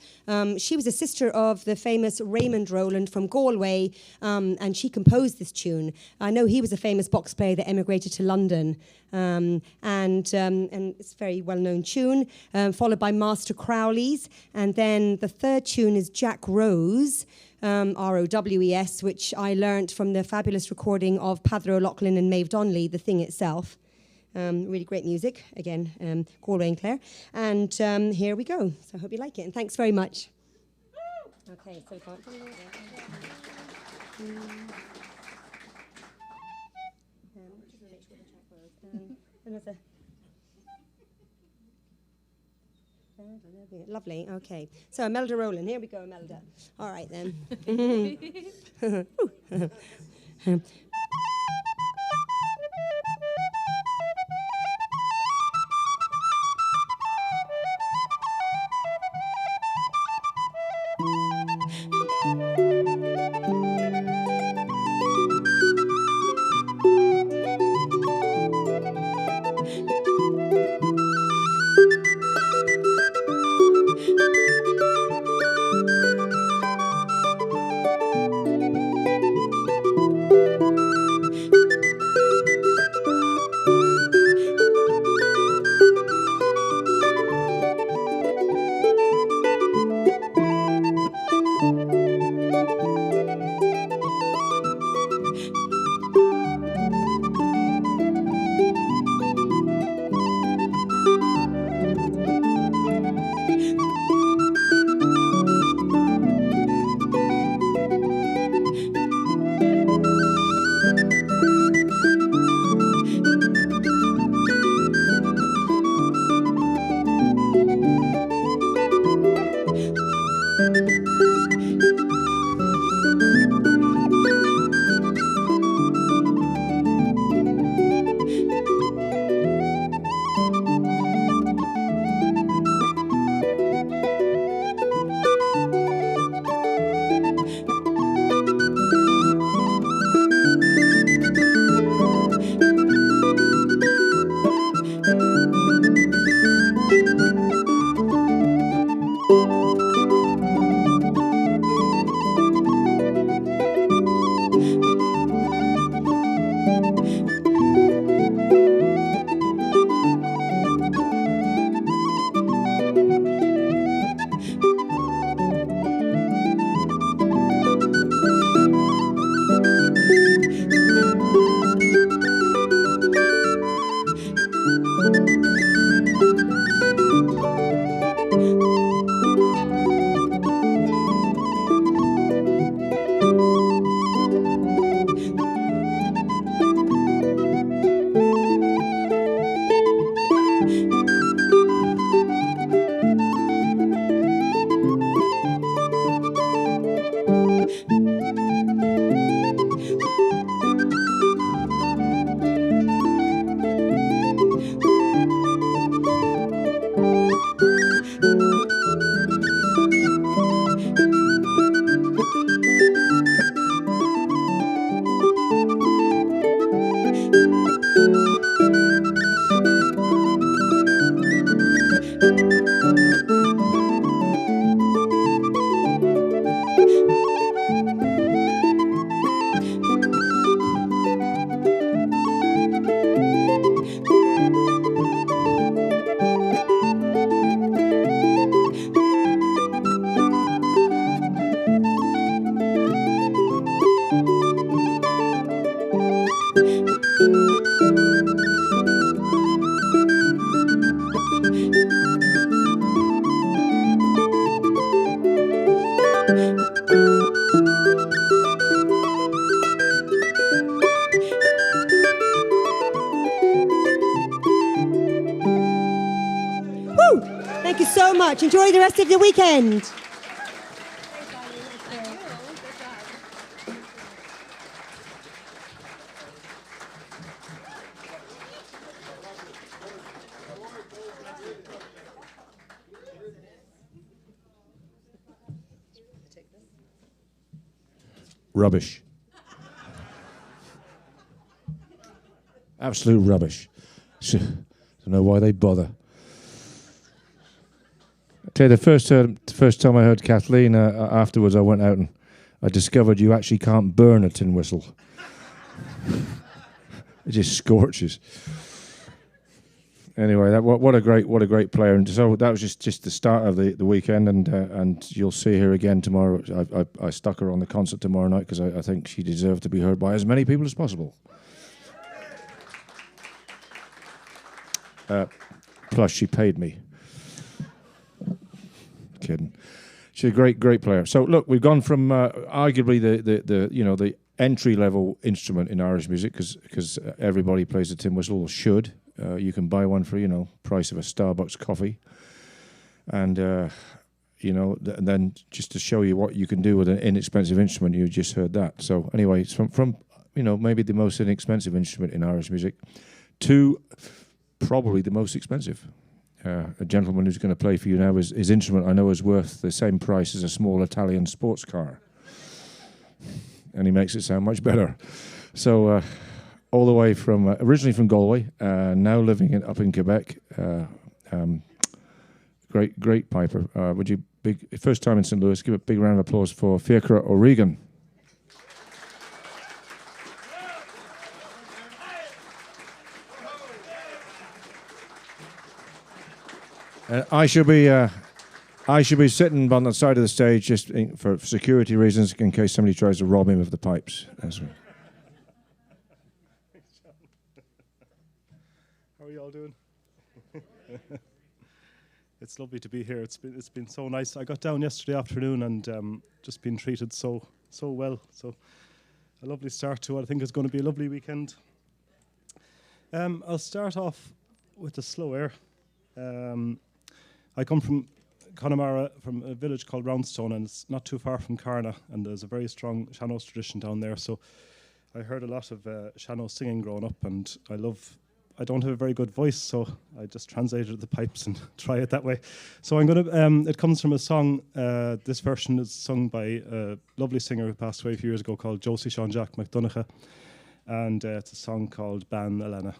She was a sister of the famous Raymond Rowland from Galway, and she composed this tune. I know he was a famous box player that emigrated to London, and it's a very well-known tune, followed by Master Crowley's, and then the third tune is Jack Rose, R-O-W-E-S, which I learnt from the fabulous recording of Padre O'Loughlin and Maeve Donnelly, the thing itself. Really great music, again, Galway and Clare. And here we go. So I hope you like it, and thanks very much. Okay, so lovely, okay. So Imelda Rowland, here we go, Imelda. All right then. Thank you so much. Enjoy the rest of your weekend. Rubbish. Absolute rubbish. Don't know why they bother. tell you, the first time I heard Kathleen, afterwards I went out and I discovered you actually can't burn a tin whistle. It just scorches. Anyway, what a great player, and so that was just the start of the weekend, and you'll see her again tomorrow. I stuck her on the concert tomorrow night because I think she deserved to be heard by as many people as possible. Plus, she paid me. Kidding. She's a great player. So look, we've gone from arguably the entry level instrument in Irish music because everybody plays a tin whistle or should. You can buy one for price of a Starbucks coffee, and then just to show you what you can do with an inexpensive instrument, you just heard that. So anyway, it's from maybe the most inexpensive instrument in Irish music to probably the most expensive. A gentleman who's going to play for you now, his instrument I know is worth the same price as a small Italian sports car, and he makes it sound much better. So all the way from originally from Galway, now living up in Quebec. Great piper. Would you first time in St. Louis? Give a big round of applause for Fiacara O'Regan. I should be sitting on the side of the stage just for security reasons, in case somebody tries to rob him of the pipes. That's right. How are you all doing? It's lovely to be here. It's been so nice. I got down yesterday afternoon and just been treated so well. So a lovely start to what I think is going to be a lovely weekend. I'll start off with a slow air. I come from Connemara, from a village called Roundstone, and it's not too far from Carna, and there's a very strong sean-nós tradition down there. So I heard a lot of sean-nós singing growing up, and I don't have a very good voice, so I just translated the pipes and try it that way. So I'm gonna. It comes from a song. This version is sung by a lovely singer who passed away a few years ago called Josie Sean Jack McDonagh, and it's a song called Ban Elena.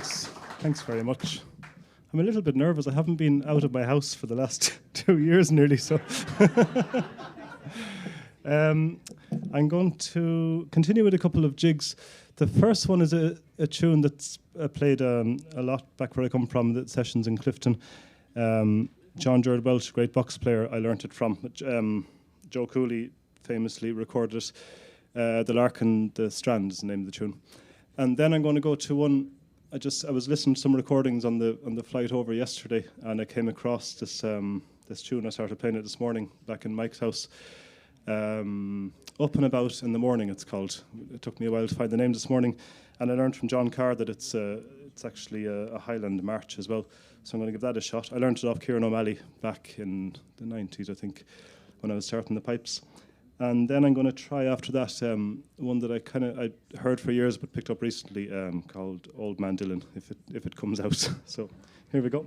Thanks very much. I'm a little bit nervous. I haven't been out of my house for the last 2 years nearly, so. I'm going to continue with a couple of jigs. The first one is a tune that's played a lot back where I come from, the sessions in Clifton. John Gerard Welch, great box player, I learnt it from. Joe Cooley famously recorded it. The Lark and the Strand is the name of the tune. And then I'm going to go to one. I was listening to some recordings on the flight over yesterday, and I came across this tune. I started playing it this morning back in Mike's house. Up and About in the Morning, it's called. It took me a while to find the name this morning, and I learned from John Carr that it's actually a Highland march as well. So I'm going to give that a shot. I learned it off Kieran O'Malley back in the 90s, I think, when I was starting the pipes. And then I'm going to try after that one that I heard for years but picked up recently called Old Man Dylan, if it comes out. So here we go.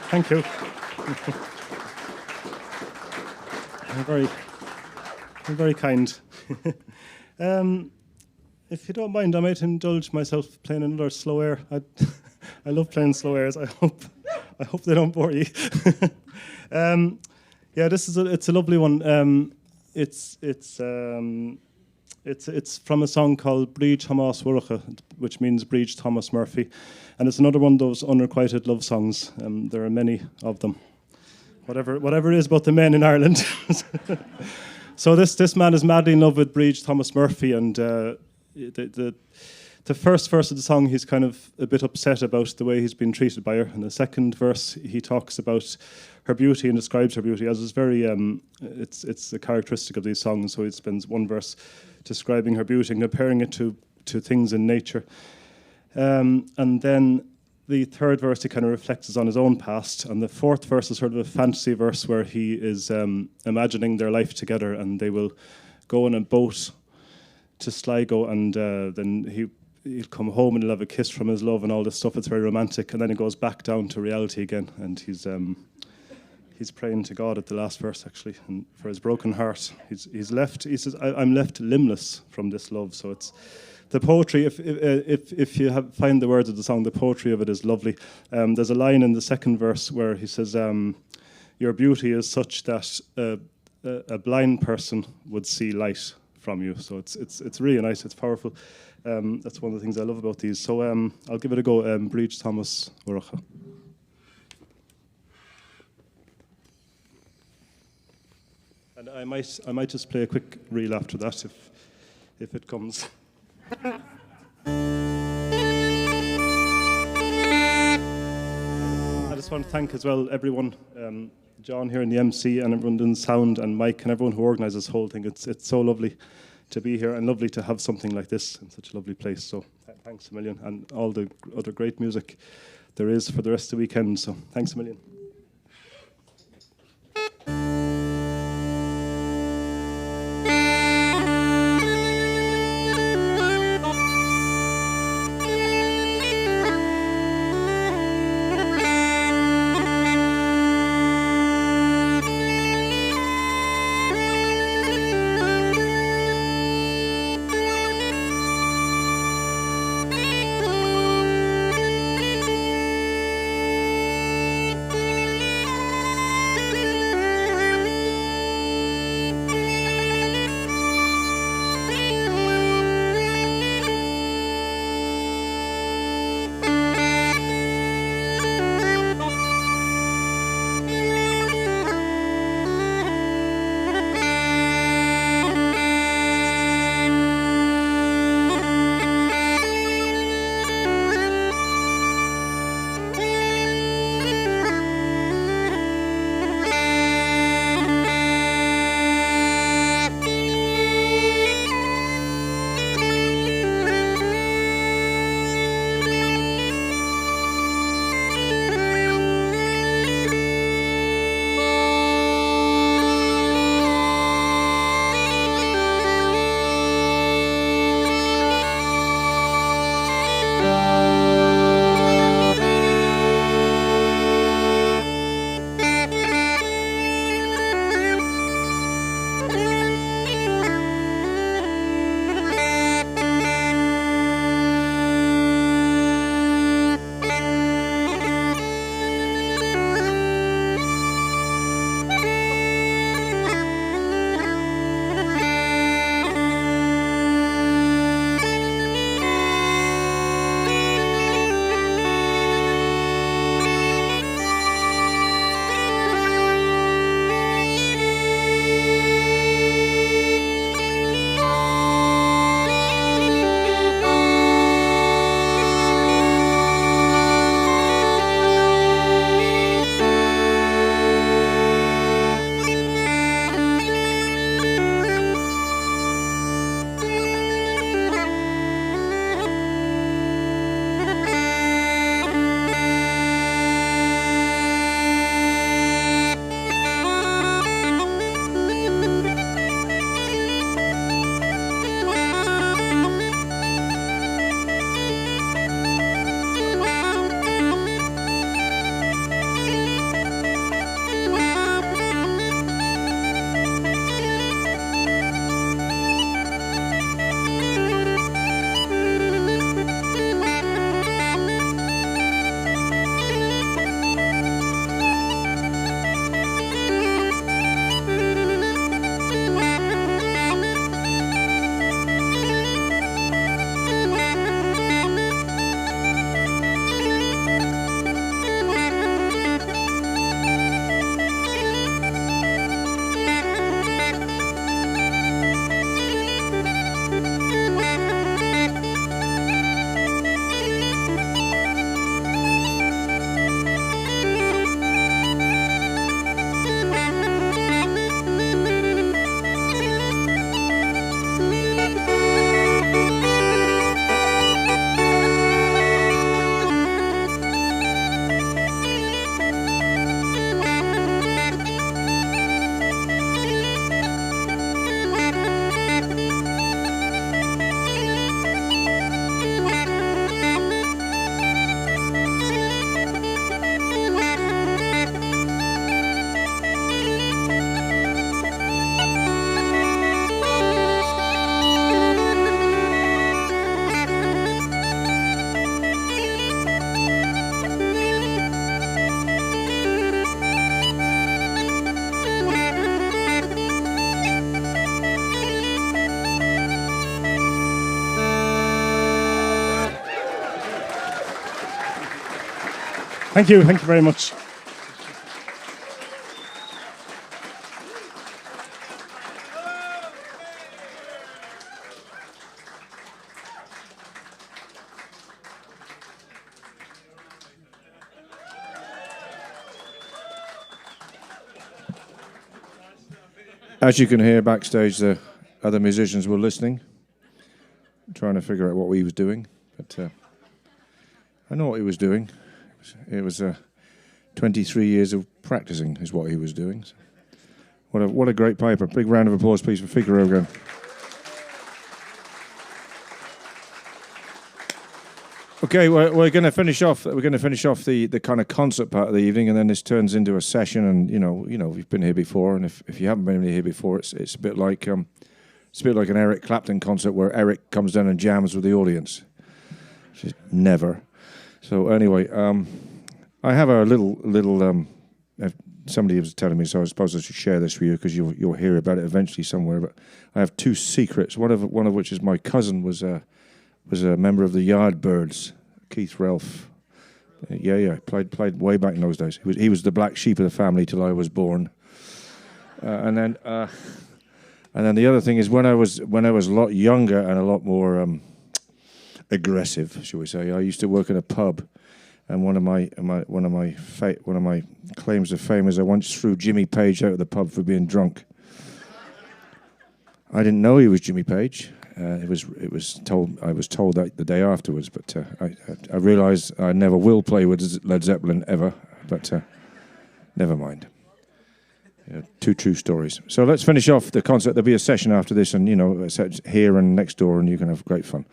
Thank you. You're very kind. If you don't mind, I might indulge myself playing another slow air. I love playing slow airs. I hope they don't bore you. Yeah, it's a lovely one. It's from a song called Bríd Thomas Murcha, which means Bríd Thomas Murphy, and it's another one of those unrequited love songs. There are many of them. Whatever it is about the men in Ireland. So this man is madly in love with Bríd Thomas Murphy, and the first verse of the song, he's kind of a bit upset about the way he's been treated by her. In the second verse, he talks about her beauty and describes her beauty, as is very, it's a characteristic of these songs. So he spends one verse describing her beauty and comparing it to things in nature. And then the third verse, he kind of reflects on his own past. And the fourth verse is sort of a fantasy verse where he is imagining their life together, and they will go on a boat to Sligo, and then he'll come home and he'll have a kiss from his love and all this stuff. It's very romantic, and then it goes back down to reality again, and he's praying to God at the last verse, actually, and for his broken heart. He says, I'm left limbless from this love. So it's the poetry. If you find the words of the song, the poetry of it is lovely. There's a line in the second verse where he says, your beauty is such that a blind person would see light from you. So it's really nice. It's powerful. That's one of the things I love about these. So I'll give it a go. Bríd Thomas Murcha. And I might just play a quick reel after that if it comes. I just want to thank as well everyone, John here in the MC, and everyone doing sound, and Mike, and everyone who organised this whole thing. It's so lovely to be here, and lovely to have something like this in such a lovely place. So thanks a million, and all the other great music there is for the rest of the weekend. So thanks a million. Thank you very much. As you can hear backstage, the other musicians were listening, trying to figure out what he was doing. But I know what he was doing. It was 23 years of practicing is what he was doing. So what a great piper. Big round of applause, please, for Fiacara O'Regan. Okay, we're going to finish off. We're going to finish off the kind of concert part of the evening, and then this turns into a session. And you know, we've been here before, and if you haven't been here before, it's a bit like an Eric Clapton concert where Eric comes down and jams with the audience. Just never. So anyway, I have a little. Somebody was telling me, so I suppose I should share this with you because you'll hear about it eventually somewhere. But I have two secrets. One of which is my cousin was a member of the Yardbirds, Keith Ralph. Yeah, played way back in those days. He was the black sheep of the family till I was born. And then the other thing is when I was a lot younger and a lot more aggressive, shall we say, I used to work in a pub, and one of my claims of fame is I once threw Jimmy Page out of the pub for being drunk. I didn't know he was Jimmy Page. I was told that the day afterwards, but I realised I never will play with Led Zeppelin ever. But never mind. Two true stories. So let's finish off the concert. There'll be a session after this, and it's here and next door, and you can have great fun.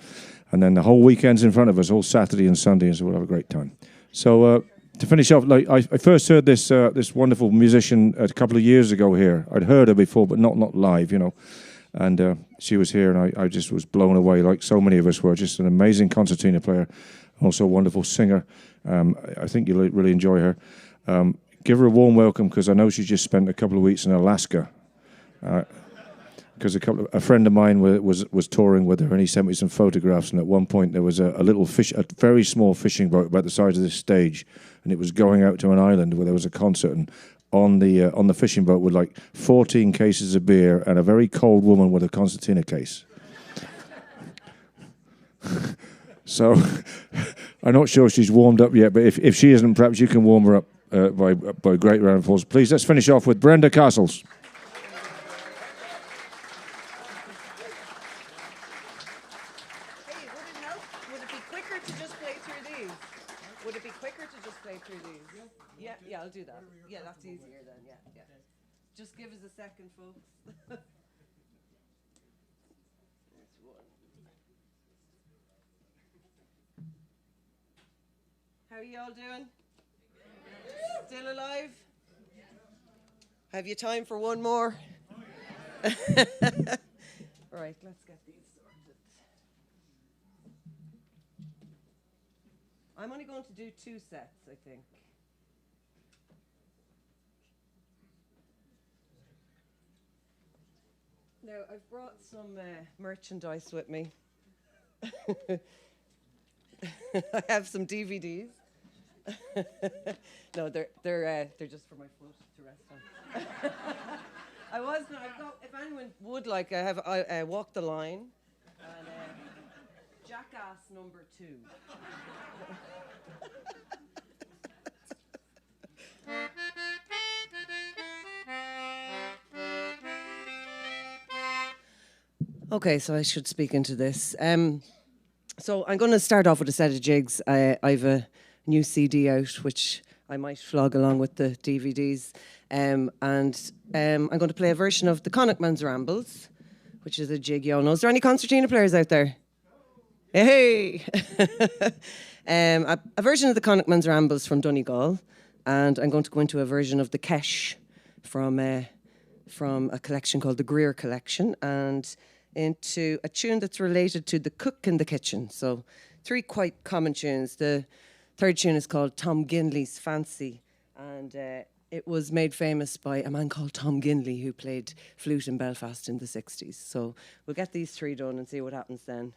And then the whole weekend's in front of us, all Saturday and Sunday, and so we'll have a great time. So to finish off, like I first heard this wonderful musician a couple of years ago here. I'd heard her before, but not live, And she was here, and I just was blown away, like so many of us were. Just an amazing concertina player, also a wonderful singer. I think you'll really enjoy her. Give her a warm welcome, because I know she just spent a couple of weeks in Alaska. Because a friend of mine was touring with her, and he sent me some photographs. And at one point, there was a very small fishing boat about the size of this stage, and it was going out to an island where there was a concert. And on the fishing boat with like 14 cases of beer and a very cold woman with a concertina case. So I'm not sure she's warmed up yet, but if she isn't, perhaps you can warm her up by a great round of applause. Please, let's finish off with Brenda Castles. Hey, would it help? Would it be quicker to just play through these? Would it be quicker to just play through these? Yeah, I'll do that. Yeah, that's easier then, yeah. Just give us a second, folks. That's one. How are you all doing? Still alive? Have you time for one more? All right, let's get these sorted. I'm only going to do 2 sets, I think. Now, I've brought some merchandise with me. I have some DVDs. No, they're just for my foot to rest on. I've got, if anyone would like, I have Walk the Line and Jackass number 2. Okay, so I should speak into this. So I'm going to start off with a set of jigs. I've a new CD out, which I might flog along with the DVDs. And I'm going to play a version of the Connachtman's Rambles, which is a jig you all know. Is there any concertina players out there? Hey! A version of the Connachtman's Rambles from Donegal. And I'm going to go into a version of the Kesh from a collection called the Greer Collection. And into a tune that's related to the cook in the kitchen. So 3 quite common tunes. The third tune is called Tom Ginley's Fancy, and it was made famous by a man called Tom Ginley who played flute in Belfast in the 60s. So we'll get these 3 done and see what happens then.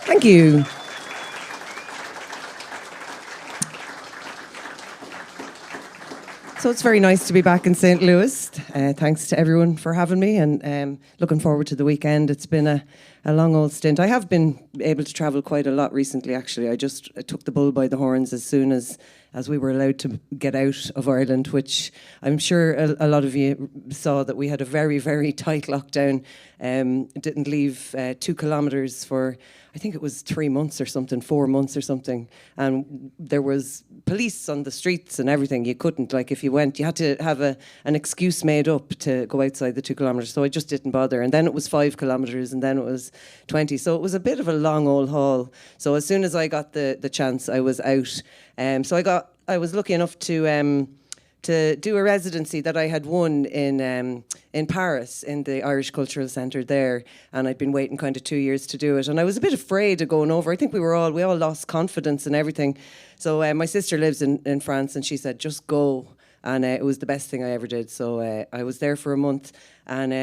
Thank you. So it's very nice to be back in St. Louis. Thanks to everyone for having me, and looking forward to the weekend. It's been a long old stint. I have been able to travel quite a lot recently, actually. I took the bull by the horns as soon as we were allowed to get out of Ireland, which I'm sure a lot of you saw that we had a very, very tight lockdown. Didn't leave 2 kilometres for, I think it was 3 months or something, 4 months or something. And there was police on the streets and everything. You couldn't, like, if you went, you had to have an excuse made up to go outside the 2 kilometres. So I just didn't bother. And then it was 5 kilometres, and then it was 20. So it was a bit of a long old haul. So as soon as I got the chance, I was out. I was lucky enough to do a residency that I had won in Paris in the Irish Cultural Centre there, and I'd been waiting kind of 2 years to do it, and I was a bit afraid of going over. I think we all lost confidence and everything. So my sister lives in France, and she said, just go, and it was the best thing I ever did. So I was there for a month, and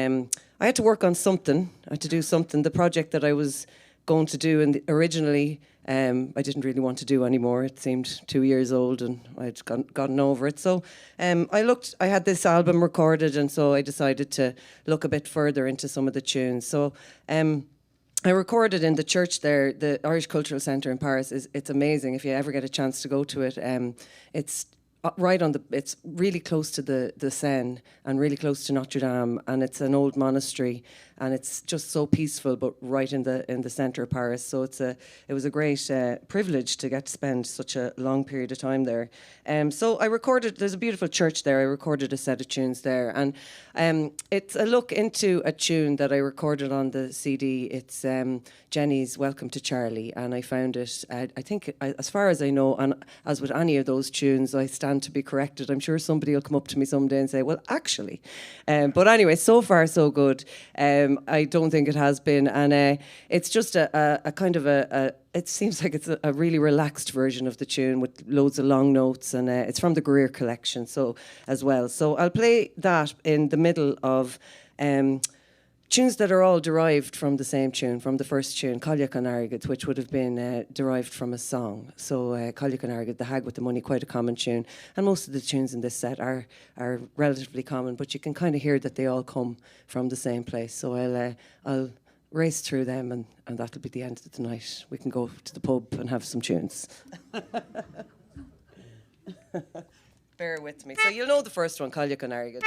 I had to work on something. I had to do something. The project that I was going to do, and originally I didn't really want to do anymore. It seemed 2 years old, and I'd gotten over it. So I had this album recorded, and so I decided to look a bit further into some of the tunes. So I recorded in the church there, the Irish Cultural Centre in Paris. It's amazing if you ever get a chance to go to it. It's it's really close to the Seine and really close to Notre Dame, and it's an old monastery, and it's just so peaceful, but right in the centre of Paris. So it was a great privilege to get to spend such a long period of time there. So I recorded. There's a beautiful church there. I recorded a set of tunes there, and it's a look into a tune that I recorded on the CD. It's Jenny's "Welcome to Charlie," and I found it. I think, as far as I know, and as with any of those tunes, I stand to be corrected. I'm sure somebody will come up to me someday and say, "Well, actually," but anyway, so far so good. I don't think it has been, and it's just a kind of it seems like it's a really relaxed version of the tune with loads of long notes, and it's from the Greer collection, so as well. So I'll play that in the middle of tunes that are all derived from the same tune, from the first tune, Craic an Airgid, which would have been derived from a song. So Craic an Airgid, the Hag with the Money, quite a common tune. And most of the tunes in this set are relatively common, but you can kind of hear that they all come from the same place. So I'll race through them, and that'll be the end of the night. We can go to the pub and have some tunes. Bear with me. So you'll know the first one, Craic an Airgid.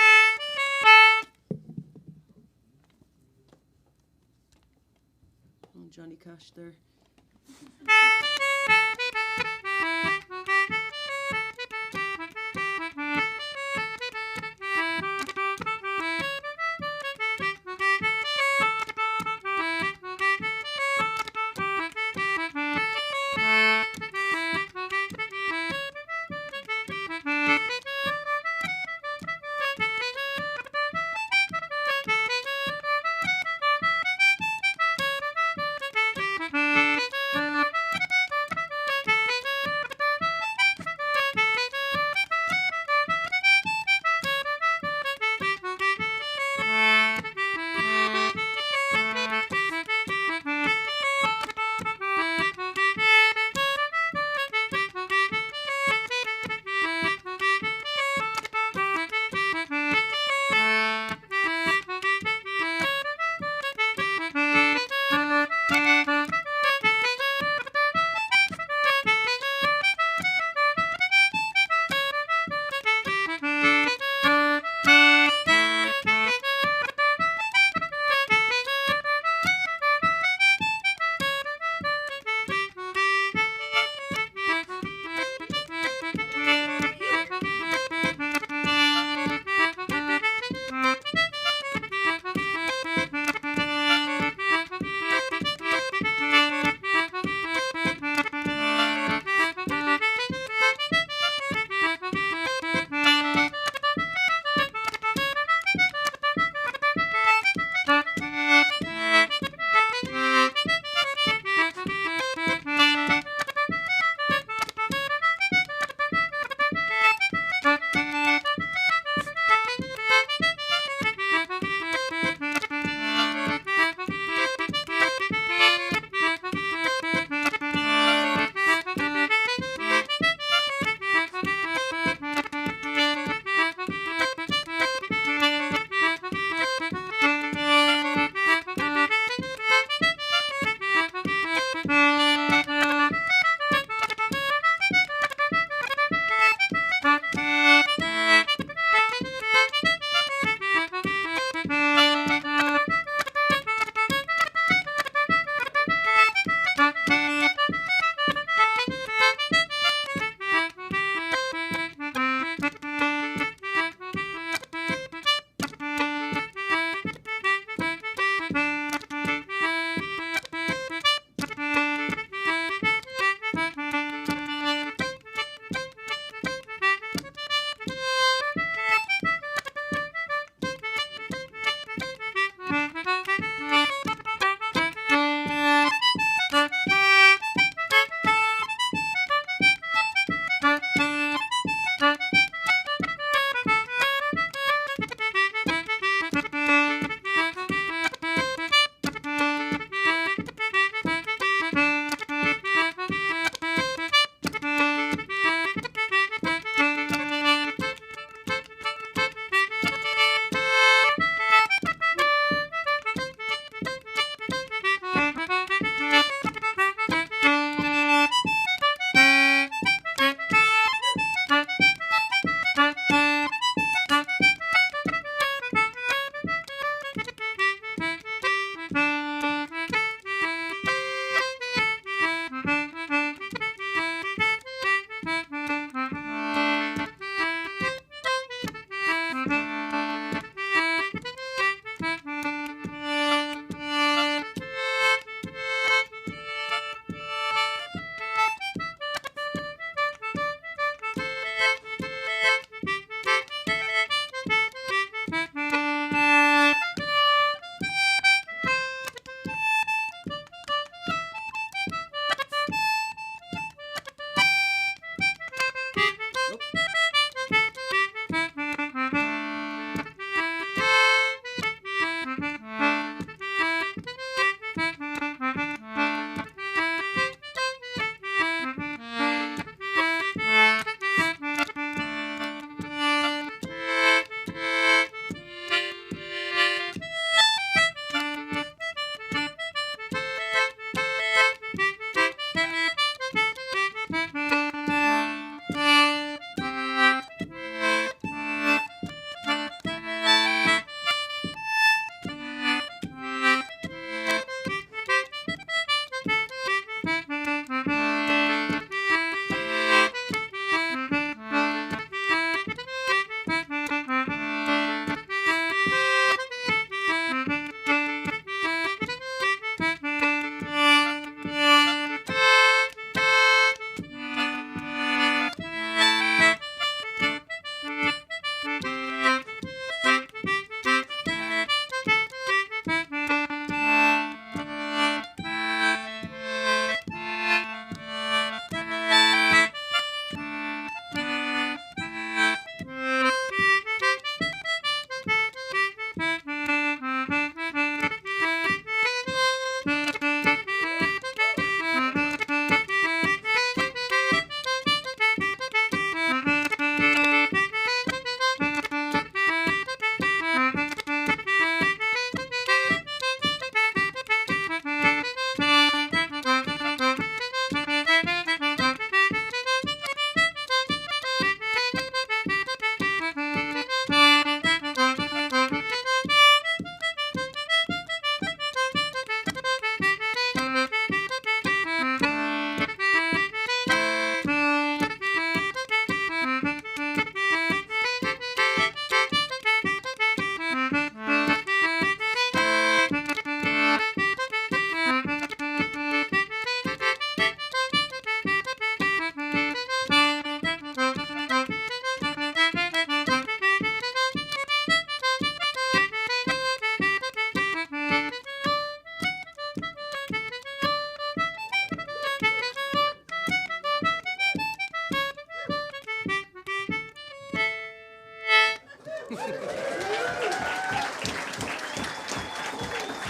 Johnny Cash there.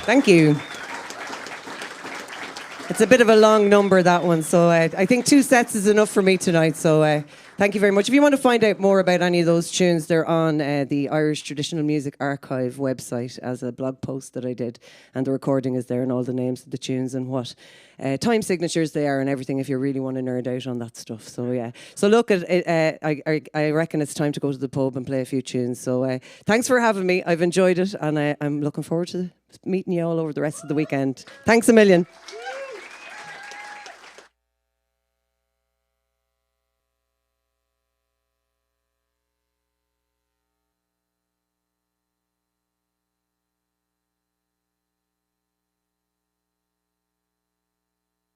Thank you. It's a bit of a long number, that one, so I think 2 sets is enough for me tonight, so thank you very much. If you want to find out more about any of those tunes, they're on the Irish Traditional Music Archive website as a blog post that I did, and the recording is there and all the names of the tunes and what time signatures they are and everything if you really want to nerd out on that stuff. So yeah, so look, I reckon it's time to go to the pub and play a few tunes. So thanks for having me. I've enjoyed it, and I'm looking forward to meeting you all over the rest of the weekend. Thanks a million.